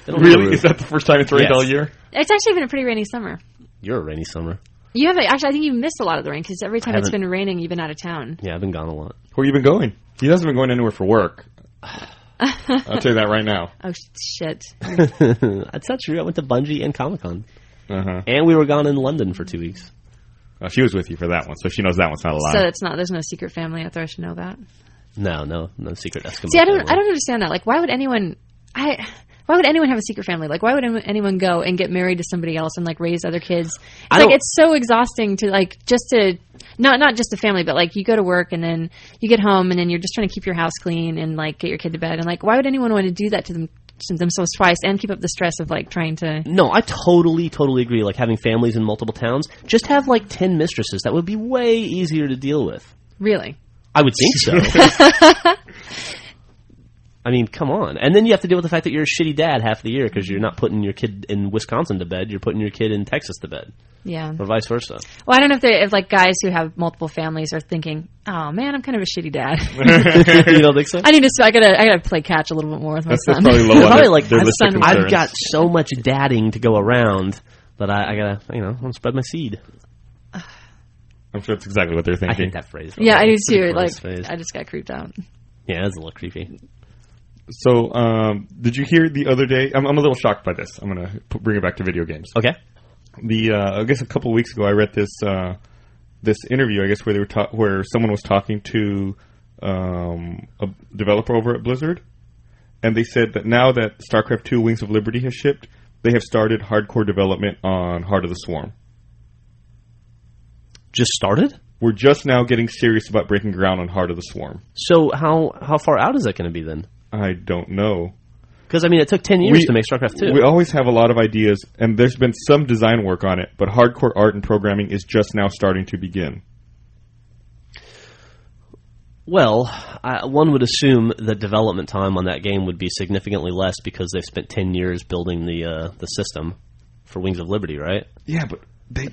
Really? Is that the first time it's rained all year? It's actually been a pretty rainy summer. You're a rainy summer. You haven't actually. I think you missed a lot of the rain because every time it's been raining, you've been out of town. Yeah, I've been gone a lot. Where you been going? He hasn't been going anywhere for work. I'll tell you that right now. Oh shit! That's not true. I went to Bungie and Comic-Con. And we were gone in London for 2 weeks. She was with you for that one, so she knows that one's not a lie. So it's not. There's no secret family out there. I should know that. No secret Eskimo. See, I don't understand that. Like, why would anyone have a secret family? Like, why would anyone go and get married to somebody else and like raise other kids? It's so exhausting to like not just a family, but like you go to work and then you get home and then you're just trying to keep your house clean and like get your kid to bed and like why would anyone want to do that to themselves twice and keep up the stress of like trying to? No, I totally agree. Like having families in multiple towns, just have like 10 mistresses. That would be way easier to deal with. Really? I would think so. I mean, come on. And then you have to deal with the fact that you're a shitty dad half the year because you're not putting your kid in Wisconsin to bed. You're putting your kid in Texas to bed. Yeah. Or vice versa. Well, I don't know if like guys who have multiple families are thinking, oh man, I'm kind of a shitty dad. You don't think so? I gotta play catch a little bit more with my son. That's probably low on like their list of concerns. I've got so much dadding to go around that I gotta, I want to spread my seed. I'm sure that's exactly what they're thinking. I hate that phrase. Yeah, I do too. Like, phrase. I just got creeped out. Yeah, that's a little creepy. So, did you hear the other day? I'm a little shocked by this. I'm going to bring it back to video games. Okay. I guess a couple of weeks ago, I read this interview. I guess where they were where someone was talking to a developer over at Blizzard, and they said that now that StarCraft II: Wings of Liberty has shipped, they have started hardcore development on Heart of the Swarm. Just started? We're just now getting serious about breaking ground on Heart of the Swarm. So how far out is that going to be then? I don't know. Because, I mean, it took 10 years to make StarCraft 2. We always have a lot of ideas, and there's been some design work on it, but hardcore art and programming is just now starting to begin. Well, one would assume that development time on that game would be significantly less because they've spent 10 years building the system for Wings of Liberty, right? Yeah, but they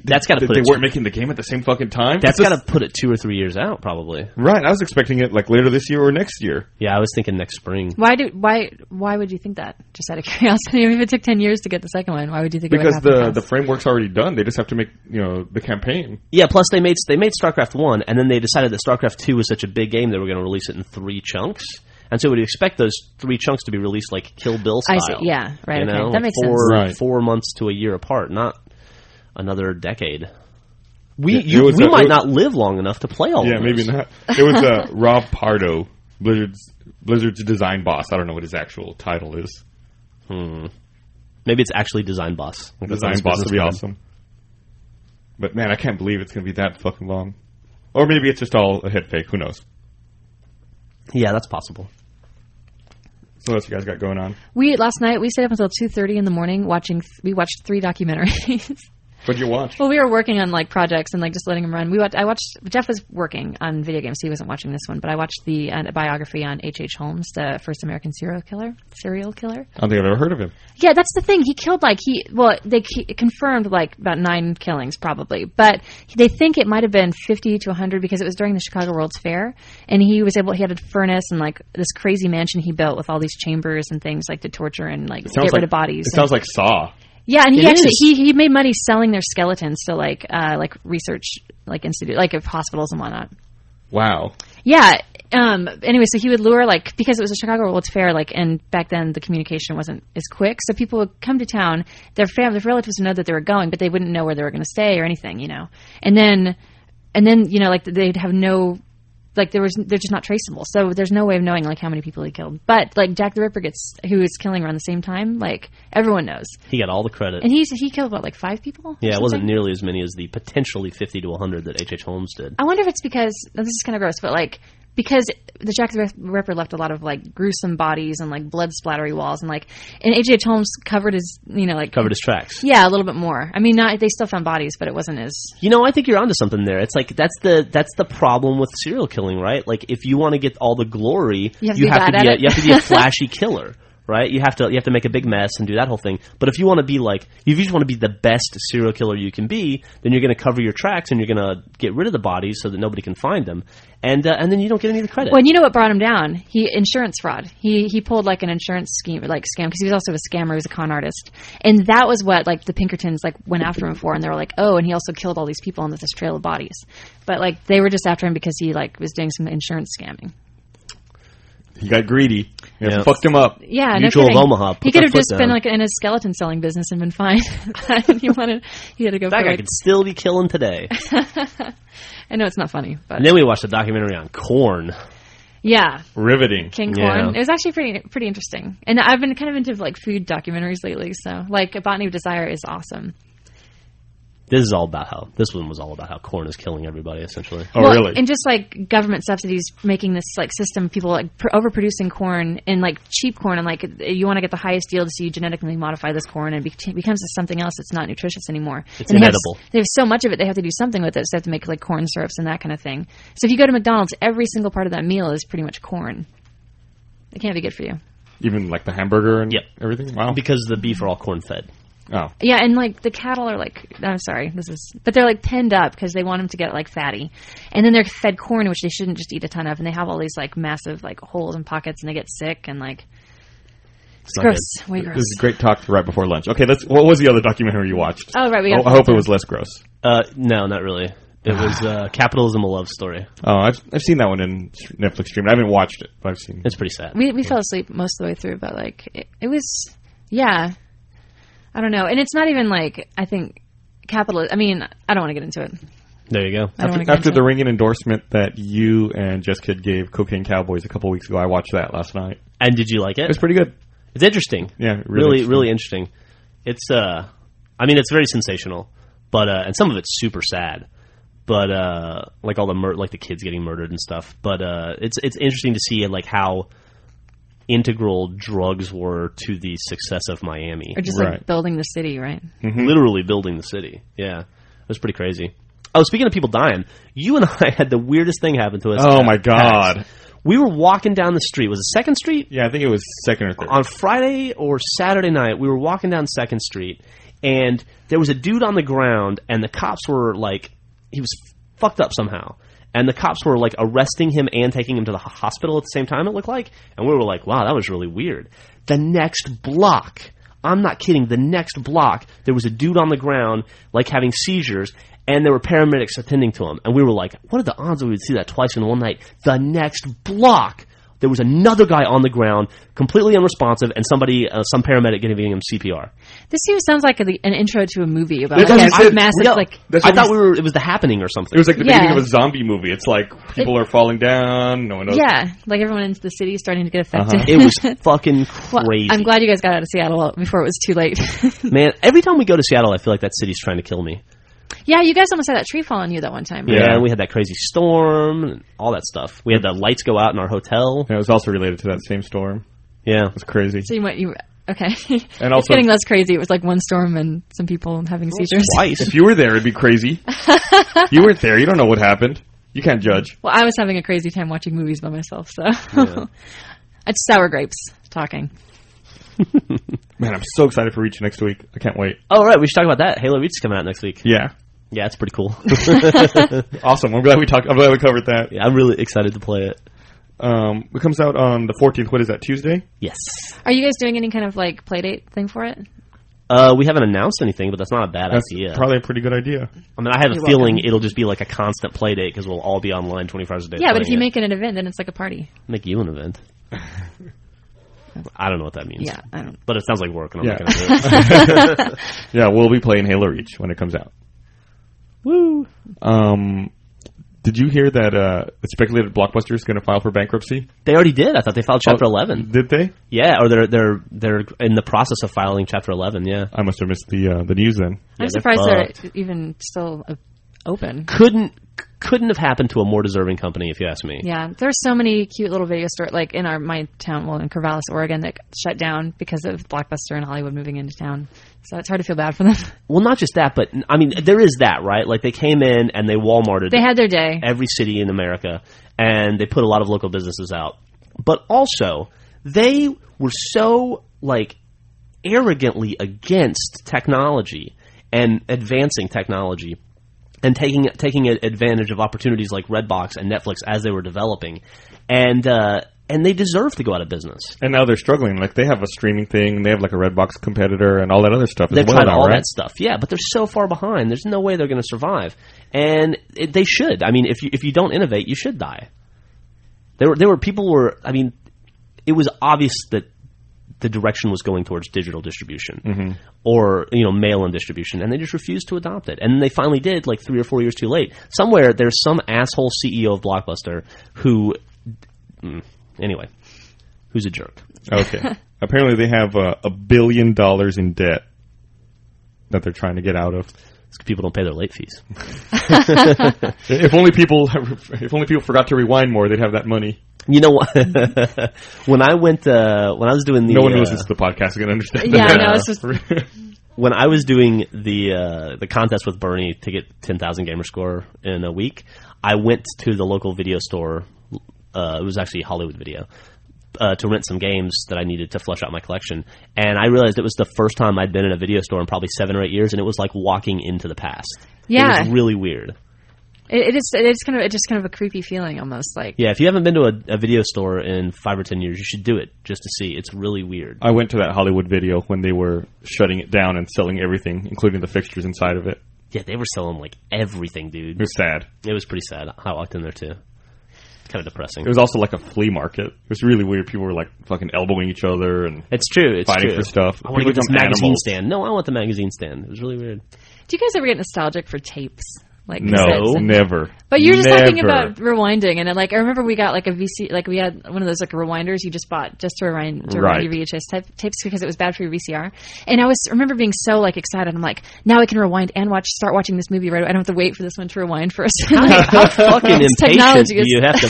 weren't making the game at the same fucking time? That's got to put it 2 or 3 years out, probably. Right, I was expecting it like later this year or next year. Yeah, I was thinking next spring. Why would you think that? Just out of curiosity. If it took 10 years to get the second one, why would you think because it would happen the framework's already done. They just have to make, the campaign. Yeah, plus they made StarCraft 1, and then they decided that StarCraft 2 was such a big game they were going to release it in 3 chunks. And so we'd expect those 3 chunks to be released like Kill Bill style. I see. Yeah, right. Okay. That like makes sense. Right. 4 months to a year apart, not another decade. We might not live long enough to play all of those. Yeah, maybe not. It was Rob Pardo, Blizzard's design boss. I don't know what his actual title is. Maybe it's actually design boss. Design boss would be awesome. But man, I can't believe it's going to be that fucking long. Or maybe it's just all a head fake. Who knows? Yeah, that's possible. So what else you guys got going on? Last night we stayed up until 2:30 in the morning we watched 3 documentaries. What'd you watch? Well, we were working on like projects and like just letting them run. Jeff was working on video games, so he wasn't watching this one, but I watched the biography on H.H. Holmes, the first American serial killer. I don't think I've ever heard of him. Yeah, that's the thing. He killed they confirmed like about 9 killings probably, but they think it might have been 50 to 100 because it was during the Chicago World's Fair, and he had a furnace and like this crazy mansion he built with all these chambers and things like to torture and like get rid of bodies. It sounds like Saw. Yeah, and he made money selling their skeletons to like research like institute like hospitals and whatnot. Wow. Yeah. Anyway, so he would lure because it was a Chicago World's Fair, and back then the communication wasn't as quick, so people would come to town. Their relatives would know that they were going, but they wouldn't know where they were going to stay or anything, And then they'd have no. They're just not traceable. So there's no way of knowing how many people he killed. But Jack the Ripper who is killing around the same time, everyone knows. He got all the credit. And he killed 5 people? Yeah, it wasn't nearly as many as the potentially 50 to 100 that H.H. Holmes did. I wonder if it's because this is kind of gross, but because the Jack the Ripper left a lot of gruesome bodies and blood splattery walls and H.H. Holmes covered his covered his tracks. Yeah, a little bit more. I mean, they still found bodies, but it wasn't as I think you're onto something there. It's that's the problem with serial killing, right? If you want to get all the glory, you have to be a flashy killer. Right, you have to make a big mess and do that whole thing. But if you want to be if you just want to be the best serial killer you can be, then you're going to cover your tracks and you're going to get rid of the bodies so that nobody can find them, and then you don't get any of the credit. Well, and you know what brought him down? Insurance fraud. He pulled an insurance scheme scam because he was also a scammer. He was a con artist, and that was what the Pinkertons went after him for. And they were oh, and he also killed all these people on this trail of bodies. But they were just after him because he was doing some insurance scamming. He got greedy. Yeah. Fucked him up. Yeah, Mutual of Omaha. He could have just been in his skeleton selling business and been fine. He had to go. That guy could still be killing today. I know it's not funny, but and then we watched a documentary on corn. Yeah, riveting. King corn. It was actually pretty interesting. And I've been kind of into food documentaries lately. So Botany of Desire is awesome. This one was all about how corn is killing everybody, essentially. Oh, really? And just government subsidies making this system, people overproducing corn and cheap corn, and you want to get the highest yield, so you genetically modify this corn, and it becomes something else that's not nutritious anymore. It's inedible. They have so much of it, they have to do something with it, so they have to make corn syrups and that kind of thing. So if you go to McDonald's, every single part of that meal is pretty much corn. It can't be good for you. Even the hamburger and everything? Wow. Because the beef are all corn fed. Oh. Yeah, and the cattle are I'm sorry, but they're penned up because they want them to get fatty, and then they're fed corn, which they shouldn't just eat a ton of, and they have all these massive holes and pockets, and they get sick, and it's gross, way gross. This is a great talk right before lunch. Okay, what was the other documentary you watched? Oh right, I hope it was less gross. No, not really. It was Capitalism: A Love Story. Oh, I've seen that one in Netflix stream. I haven't watched it, but I've seen it. It's pretty sad. We fell asleep most of the way through, but it was I don't know. And it's not even I think capitalist. I mean, I don't want to get into it. There you go. After the ringing endorsement that you and Jess Kid gave Cocaine Cowboys a couple weeks ago, I watched that last night. And did you like it? It's pretty good. It's interesting. Yeah, really interesting. It's I mean, it's very sensational, but and some of it's super sad. But like all the like the kids getting murdered and stuff. But it's interesting to see like how integral drugs were to the success of Miami. Or just like building the city, right? Mm-hmm. Literally building the city. Yeah, it was pretty crazy. Oh, speaking of people dying, you and I had the weirdest thing happen to us. Oh my God! Pax. We were walking down the street. Was it 2nd Street? Yeah, I think it was 2nd or 3rd. On Friday or Saturday night, we were walking down 2nd Street, and there was a dude on the ground, and the cops were like, he was fucked up somehow. And the cops were like arresting him and taking him to the hospital at the same time, it looked like. And we were like, wow, that was really weird. The next block, I'm not kidding, the next block, there was a dude on the ground, like having seizures, and there were paramedics attending to him. And we were like, what are the odds that we would see that twice in one night? The next block, there was another guy on the ground, completely unresponsive, and somebody, some paramedic giving him CPR. This seems like an intro to a movie about That's like what a massive, no, like... I thought it was The Happening or something. It was like the beginning of a zombie movie. It's like people are falling down, no one knows. Yeah, like everyone in the city is starting to get affected. It was fucking crazy. Well, I'm glad you guys got out of Seattle before it was too late. Man, every time we go to Seattle, I feel like that city's trying to kill me. Yeah, you guys almost had that tree fall on you that one time. Right? Yeah, and we had that crazy storm and all that stuff. We had the lights go out in our hotel. Yeah, it was also related to that same storm. Yeah. It was crazy. So okay. And also, it's getting less crazy. It was like one storm and some people having seizures. Twice. If you were there, it'd be crazy. You weren't there. You don't know what happened. You can't judge. Well, I was having a crazy time watching movies by myself, so. Yeah. It's sour grapes talking. Man, I'm so excited for Reach next week. I can't wait. Oh, right. We should talk about that. Halo Reach is coming out next week. Yeah. Yeah, it's pretty cool. Awesome. I'm glad we covered that. Yeah, I'm really excited to play it. It comes out on the 14th. What is that, Tuesday? Yes. Are you guys doing any kind of like playdate thing for it? We haven't announced anything, but that's not a bad idea. Probably a pretty good idea. I mean, I have a feeling it'll just be like a constant play date because we'll all be online 24 hours a day. Yeah, but if you make it an event, then it's like a party. Make you an event. I don't know what that means. Yeah, I don't. But it sounds like work, and I'm not going to do it. Yeah, we'll be playing Halo Reach when it comes out. Woo! Did you hear that it's speculated Blockbuster is going to file for bankruptcy? They already did. I thought they filed Chapter 11. Did they? Yeah, or they're in the process of filing Chapter 11. Yeah. I must have missed the news then. I'm surprised they're even still open. Couldn't have happened to a more deserving company, if you ask me. Yeah, there's so many cute little video stores, like in my town, in Corvallis, Oregon, that shut down because of Blockbuster and Hollywood moving into town. So it's hard to feel bad for them. Well, not just that, but I mean, there is that, right? Like they came in and they Walmarted. They had their day. Every city in America, and they put a lot of local businesses out. But also, they were so like arrogantly against technology and advancing technology. And taking advantage of opportunities like Redbox and Netflix as they were developing, and they deserve to go out of business. And now they're struggling. Like they have a streaming thing, they have like a Redbox competitor, and all that other stuff. They've tried all that stuff, yeah, but they're so far behind. There's no way they're going to survive, and they should. I mean, if you don't innovate, you should die. I mean, it was obvious that the direction was going towards digital distribution or, mail-in distribution, and they just refused to adopt it. And they finally did, like 3 or 4 years too late. Somewhere, there's some asshole CEO of Blockbuster who, anyway, who's a jerk. Okay. Apparently they have $1 billion in debt that they're trying to get out of. People don't pay their late fees. If only people forgot to rewind more, they'd have that money. You know what? when I was doing the... No one who listens to the podcast is going to understand that. Yeah, no, it's just... When I was doing the contest with Bernie to get 10,000 gamer score in a week, I went to the local video store. It was actually Hollywood Video. To rent some games that I needed to flush out my collection. And I realized it was the first time I'd been in a video store in probably 7 or 8 years, and it was like walking into the past. Yeah. It was really weird. It's just kind of a creepy feeling almost like. Yeah, if you haven't been to a video store in 5 or 10 years, you should do it just to see. It's really weird. I went to that Hollywood Video when they were shutting it down and selling everything, including the fixtures inside of it. Yeah, they were selling like everything, dude. It was sad. It was pretty sad. I walked in there too. kind of depressing. It was also like a flea market. It was really weird. People were like fucking elbowing each other and It's true. It's fighting true. for stuff. I want to People get this become magazine animals. stand. No, I want the magazine stand. It was really weird. Do you guys ever get nostalgic for tapes? Like No, cassettes and- never. But you're just talking Never. about rewinding, and I remember we got like a VC, like we had one of those like rewinders you just bought just to rewind Right. your VHS tapes because it was bad for your VCR. And I remember being so like excited. I'm like, now I can rewind and start watching this movie right away. I don't have to wait for this one to rewind first. How fucking It's impatient technology do is- you have to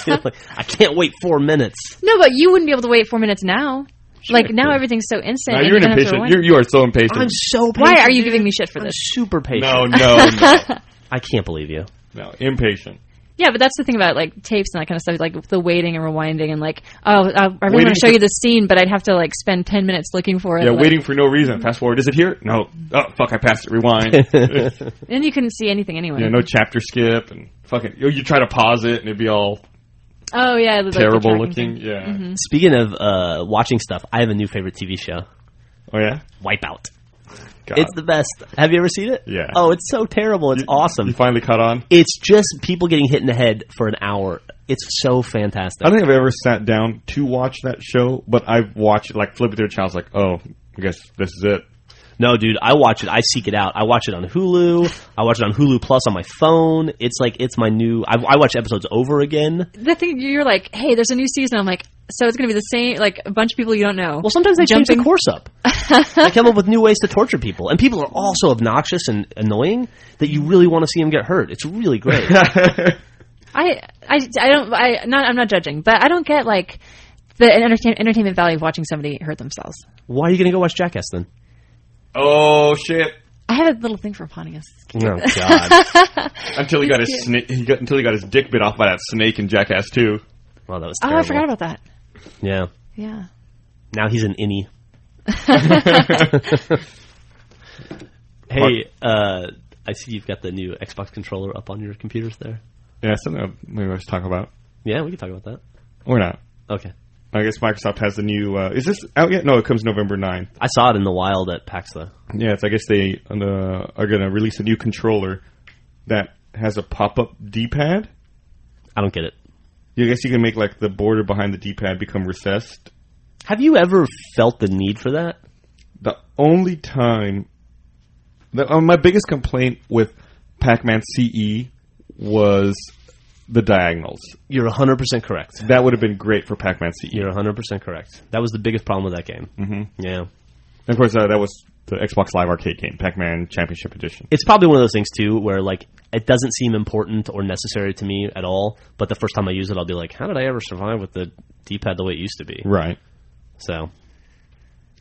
be? Like, I can't wait 4 minutes. No, but you wouldn't be able to wait 4 minutes now. Like now everything's so instant. No, and you're you don't have to impatient. rewind. You are so impatient. I'm so patient. Why are you giving me shit for I'm this? super patient. No. I can't believe you. No, impatient. Yeah, but that's the thing about like tapes and that kind of stuff, like the waiting and rewinding and like, I really want Waiting to show for- you this scene, but I'd have to like spend 10 minutes looking for it. Yeah, like, waiting for no reason. Fast forward. Is it here? No. Oh, fuck, I passed it. Rewind. Then you couldn't see anything anyway. Yeah, no chapter skip and fucking. You try to pause it and it'd be all Oh yeah, like the terrible tracking looking. thing. Yeah. Speaking of watching stuff, I have a new favorite TV show, Oh yeah. Wipeout. God. It's the best. Have you ever seen it? Yeah. Oh, it's so terrible. It's awesome. You finally caught on. It's just people getting hit in the head for an hour. It's so fantastic. I don't think I've ever sat down to watch that show, but I've watched it, like flipping through the channels, like, oh, I guess this is it. No, dude, I watch it. I seek it out. I watch it on Hulu. I watch it on Hulu Plus on my phone. It's like, it's my new... I watch episodes over again. The thing you're like, hey, there's a new season. I'm like, so it's going to be the same, like a bunch of people you don't know. Well, sometimes they change the Jumping. course up. They come up with new ways to torture people. And people are all so obnoxious and annoying that you really want to see them get hurt. It's really great. I'm not judging, but I don't get like the entertainment value of watching somebody hurt themselves. Why are you going to go watch Jackass then? Oh shit! I have a little thing for Pontius. Oh, God. Until he got his until he got his dick bit off by that snake in Jackass 2. Well, that was Oh, terrible. I forgot about that. Yeah. Yeah. Now he's an innie. Hey, I see you've got the new Xbox controller up on your computers there. Yeah, something maybe I was talking about. Yeah, we can talk about that. Or not. Okay. I guess Microsoft has the new. Is this out yet? No, it comes November 9th. I saw it in the wild at PAX, though. Yeah, I guess they are going to release a new controller that has a pop-up D-pad. I don't get it. I guess you can make like the border behind the D-pad become recessed. Have you ever felt the need for that? The only time... my biggest complaint with Pac-Man CE was the diagonals. You're 100% correct. That would have been great for Pac-Man CE. You're 100% correct. That was the biggest problem with that game. Mm-hmm. Yeah. And of course, that was the Xbox Live Arcade game, Pac-Man Championship Edition. It's probably one of those things, too, where, like, it doesn't seem important or necessary to me at all, but the first time I use it, I'll be like, how did I ever survive with the D-pad the way it used to be? Right. So...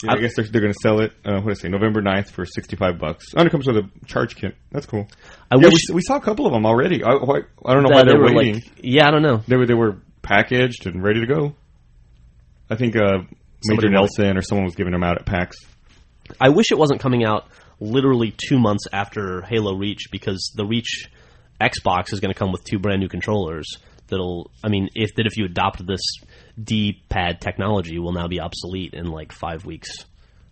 Yeah, I guess they're going to sell it, what did I say, November 9th for $65. And it comes with a charge kit. That's cool. I Yeah, wish we saw a couple of them already. I don't know why that they're were waiting. like, yeah, I don't know. They were packaged and ready to go. I think Major Somebody Nelson or someone was giving them out at PAX. I wish it wasn't coming out literally 2 months after Halo Reach, because the Reach Xbox is going to come with 2 brand new controllers that'll, I mean, if you adopt this D-pad technology, will now be obsolete in like 5 weeks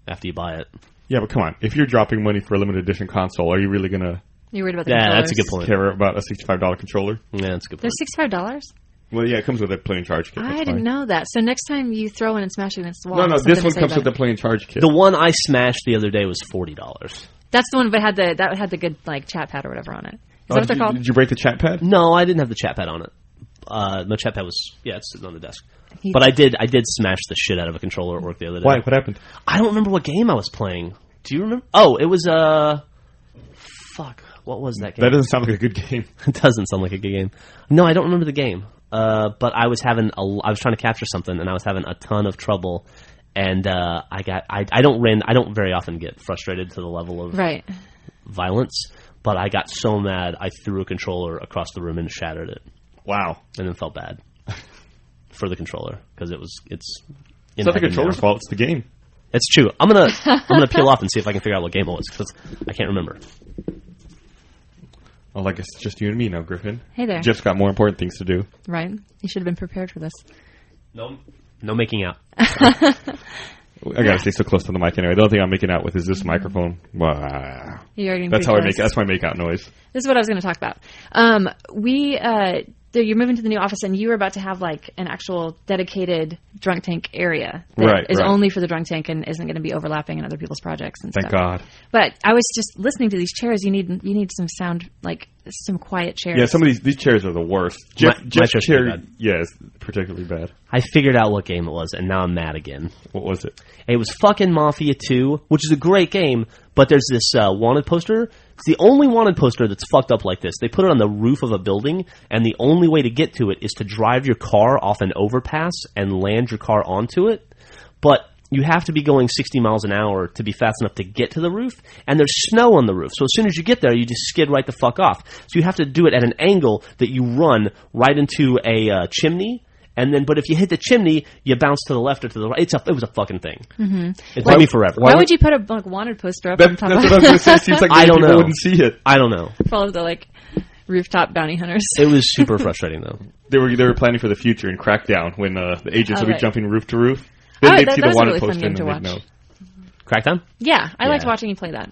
after you buy it. Yeah, but come on. If you're dropping money for a limited edition console, are you really going to You worried about the Yeah, controllers? that's a good point. care about a $65 controller? Yeah, that's a good point. They're $65? Well, yeah, it comes with a plain charge kit. I That's didn't fine. know that. So next time you throw in and smash it against the wall. No, something this one to say comes about with the it. plain charge kit. The one I smashed the other day was $40. That's the one that had the good like chat pad or whatever on it. Is that what they're called? Did you break the chat pad? No, I didn't have the chat pad on it. My chat pad was, it's sitting on the desk. But I did smash the shit out of a controller at work the other day. Why? What happened? I don't remember what game I was playing. Do you remember? Oh, it was fuck. What was that game? That doesn't sound like a good game. It doesn't sound like a good game. No, I don't remember the game. But I was trying to capture something, and I was having a ton of trouble. And I don't very often get frustrated to the level of Right. violence. But I got so mad, I threw a controller across the room and shattered it, Wow. and then felt bad for the controller because it's. It's not the controller's fault. It's the game. It's true. I'm gonna peel off and see if I can figure out what game it was because I can't remember. Well, I guess it's just you and me now, Griffin. Hey there. Jeff's got more important things to do. Right. You should have been prepared for this. No making out. I gotta stay so close to the mic anyway. The only thing I'm making out with is this microphone. Wow. You're getting That's pretty how I make. close. That's my make out noise. This is what I was going to talk about. We you're moving to the new office and you were about to have like an actual dedicated drunk tank area that Right, is right. only for the drunk tank and isn't going to be overlapping in other people's projects and Thank stuff. God. But I was just listening to these chairs. You need some sound, like some quiet chairs. Yeah, some of these chairs are the worst. My Jeff's chair's chair, pretty bad. yeah, it's particularly bad. I figured out what game it was, and now I'm mad again. What was it? It was fucking Mafia 2, which is a great game, but there's this wanted poster. It's the only wanted poster that's fucked up like this. They put it on the roof of a building, and the only way to get to it is to drive your car off an overpass and land your car onto it. But you have to be going 60 miles an hour to be fast enough to get to the roof, and there's snow on the roof. So as soon as you get there, you just skid right the fuck off. So you have to do it at an angle that you run right into a chimney. And then, but if you hit the chimney, you bounce to the left or to the right. It was a fucking thing. Mm-hmm. It took me forever. Why would you put a wanted poster up on top That's of what I was going to say. It seems like I don't people know. wouldn't see it. I don't know. for all of the like rooftop bounty hunters? It was super frustrating though. They were planning for the future in Crackdown when the agents would be right. jumping roof to roof. Then they'd see that the was a wanted really fun poster game and to then they'd watch. know. Crackdown? Yeah, I liked Yeah. watching you play that.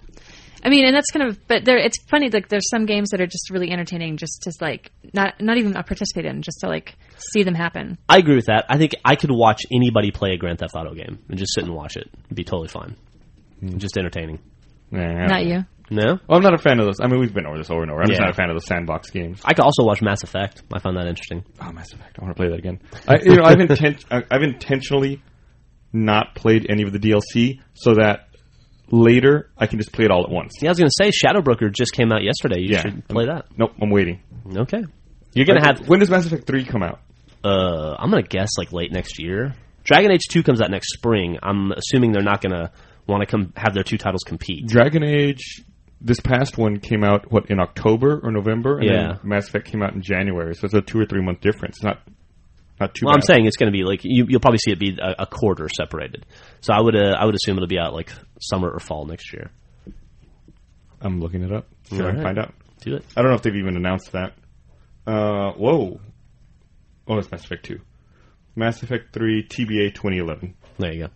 I mean, and that's kind of, but it's funny. Like, there's some games that are just really entertaining, just to like not even participate in, just to like see them happen. I agree with that. I think I could watch anybody play a Grand Theft Auto game and just sit and watch it. It'd be totally fine. Just entertaining. Nah. Not you. No? Well, I'm not a fan of those. I mean, we've been over this over and over. I'm just Yeah. not a fan of the sandbox games. I could also watch Mass Effect. I found that interesting. Oh, Mass Effect. I want to play that again. I've intentionally not played any of the DLC so that later I can just play it all at once. Yeah, I was going to say, Shadow Broker just came out yesterday. You should play that. Nope, I'm waiting. Okay. You're going to have... When does Mass Effect 3 come out? I'm going to guess like late next year. Dragon Age 2 comes out next spring. I'm assuming they're not going to want to have their two titles compete. Dragon Age, this past one came out, in October or November? And then Mass Effect came out in January, so it's a 2 or 3 month difference. It's not too bad. I'm saying it's going to be like, you'll probably see it be a quarter separated. So I would assume it'll be out like summer or fall next year. I'm looking it up. See if I All can right. find out. Do it. I don't know if they've even announced that. Whoa. Oh, it's Mass Effect 2. Mass Effect 3, TBA 2011. There you go.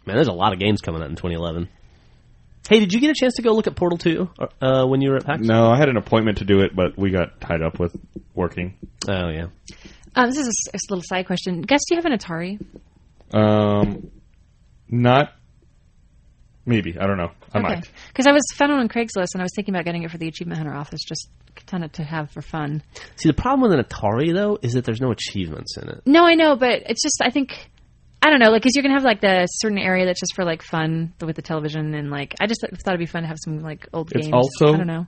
Man, there's a lot of games coming out in 2011. Hey, did you get a chance to go look at Portal 2 when you were at PAX? No, I had an appointment to do it, but we got tied up with working. Oh, yeah. This is a little side question. Guess, do you have an Atari? Not... Maybe. I don't know. I might. Because I was found on Craigslist and I was thinking about getting it for the Achievement Hunter office, just kind of to have for fun. See, the problem with an Atari, though, is that there's no achievements in it. No, I know, but it's just, I think, I don't know, like, because you're going to have, like, the certain area that's just for, like, fun with the television, and, like, I just thought it'd be fun to have some, like, old It's games. also- I don't know.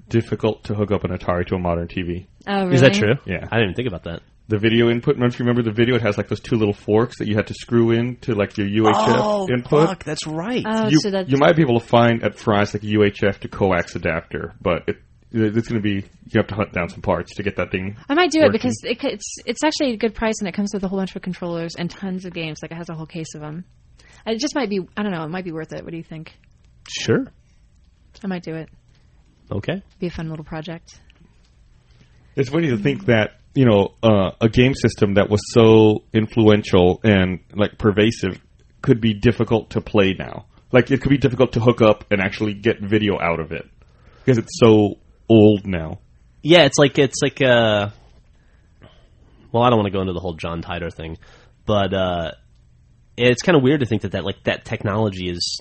Difficult to hook up an Atari to a modern TV. Oh, really? Is that true? Yeah. I didn't even think about that. The video input, don't you remember the video? It has like those two little forks that you had to screw in to like your UHF input. Fuck, that's right. Oh, You, so that's... you might be able to find at Fry's like a UHF to coax adapter, but it's going to be, you have to hunt down some parts to get that thing. I might do working. it because it's actually a good price and it comes with a whole bunch of controllers and tons of games. Like, it has a whole case of them. It just might be, I don't know, it might be worth it. What do you think? Sure. I might do it. Okay. Be a fun little project. It's funny to think that, you know, a game system that was so influential and like pervasive could be difficult to play now. Like, it could be difficult to hook up and actually get video out of it because it's so old now. Yeah, it's like well, I don't want to go into the whole John Titor thing, but it's kind of weird to think that technology is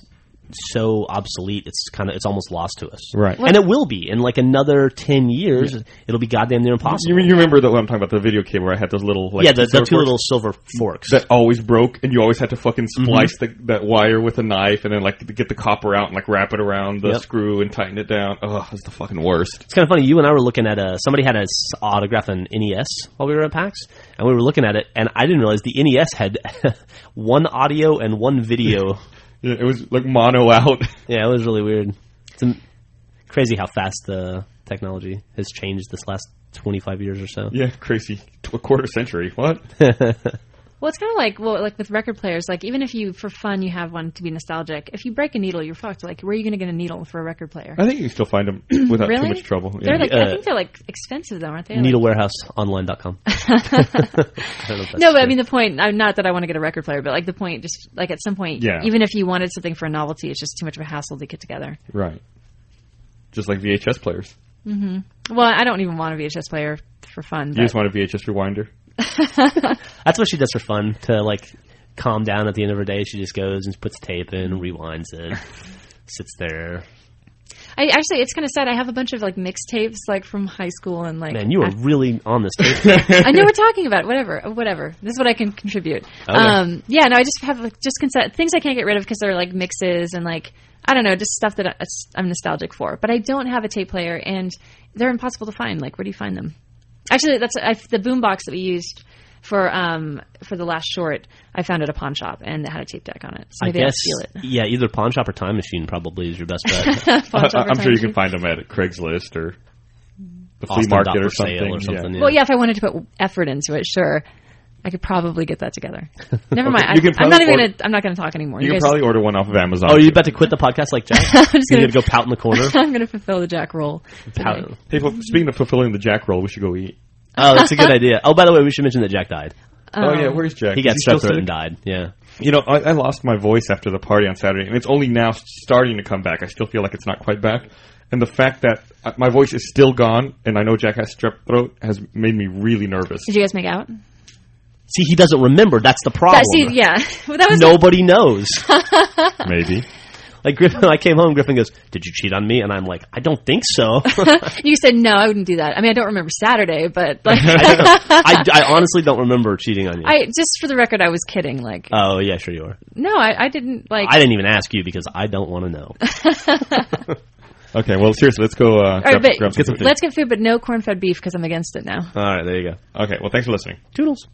so obsolete. It's almost lost to us, Right? And it will be in like another 10 years. It'll be goddamn near impossible. You remember what I'm talking about, the video cable where I had those little like the silver two forks little silver forks. that always broke, and you always had to fucking splice that wire with a knife, and then like get the copper out and like wrap it around the screw and tighten it down. Oh, it's the fucking worst. It's kind of funny. You and I were looking at somebody had autograph an NES while we were at PAX, and we were looking at it, and I didn't realize the NES had one audio and one video. Yeah, it was like mono out. Yeah, it was really weird. It's crazy how fast the technology has changed this last 25 years or so. Yeah, crazy. A quarter century. What? Well, it's kind of like with record players. Like, even if you, for fun, you have one to be nostalgic, if you break a needle, you're fucked. Like, where are you going to get a needle for a record player? I think you can still find them without Really? too much trouble. They're Yeah. like, I think they're like expensive though, aren't they? Needlewarehouseonline.com. No, but I mean the point. Not that I want to get a record player, but like the point, just like at some point, Yeah. even if you wanted something for a novelty, it's just too much of a hassle to get together. Right. Just like VHS players. Well, I don't even want a VHS player for fun. You but- just want a VHS rewinder? That's what she does for fun, to like calm down at the end of her day. She just goes and puts tape in, rewinds it, sits there. I actually, it's kind of sad. I have a bunch of like mixtapes like from high school and like. Man, you are really on this tape. I know we're talking about it. Whatever. This is what I can contribute. Okay. Yeah, no, I just have like just things I can't get rid of because they're like mixes and like I don't know, just stuff that I'm nostalgic for. But I don't have a tape player, and they're impossible to find. Like, where do you find them? Actually, that's the boombox that we used for the last short. I found at a pawn shop, and it had a tape deck on it. So maybe I'll steal it. Yeah, either pawn shop or time machine probably is your best bet. I'm sure you can find them at Craigslist or the flea market or something. Yeah. Well, yeah, if I wanted to put effort into it, sure. I could probably get that together. Never mind. You I'm not going to talk anymore. You can probably order one off of Amazon. Oh, are you about to quit the podcast like Jack? I'm just going to go pout in the corner? I'm going to fulfill the Jack role. Hey, speaking of fulfilling the Jack role, we should go eat. Oh, that's a good idea. Oh, by the way, we should mention that Jack died. Oh, yeah, where's Jack? He got strep throat and died, yeah. You know, I lost my voice after the party on Saturday, and it's only now starting to come back. I still feel like it's not quite back. And the fact that my voice is still gone, and I know Jack has strep throat, has made me really nervous. Did you guys make out? See, he doesn't remember. That's the problem. Yeah. Well, that was nobody knows. Maybe. Like, Griffin, I came home, Griffin goes, "Did you cheat on me?" And I'm like, "I don't think so." You said, "No, I wouldn't do that." I mean, I don't remember Saturday, but like, I honestly don't remember cheating on you. Just for the record, I was kidding. Like, oh yeah, sure you are. No, I didn't. Like, I didn't even ask you because I don't want to know. Okay, well, seriously, let's go grab some food. Let's get food, but no corn-fed beef because I'm against it now. All right, there you go. Okay, well, thanks for listening. Toodles.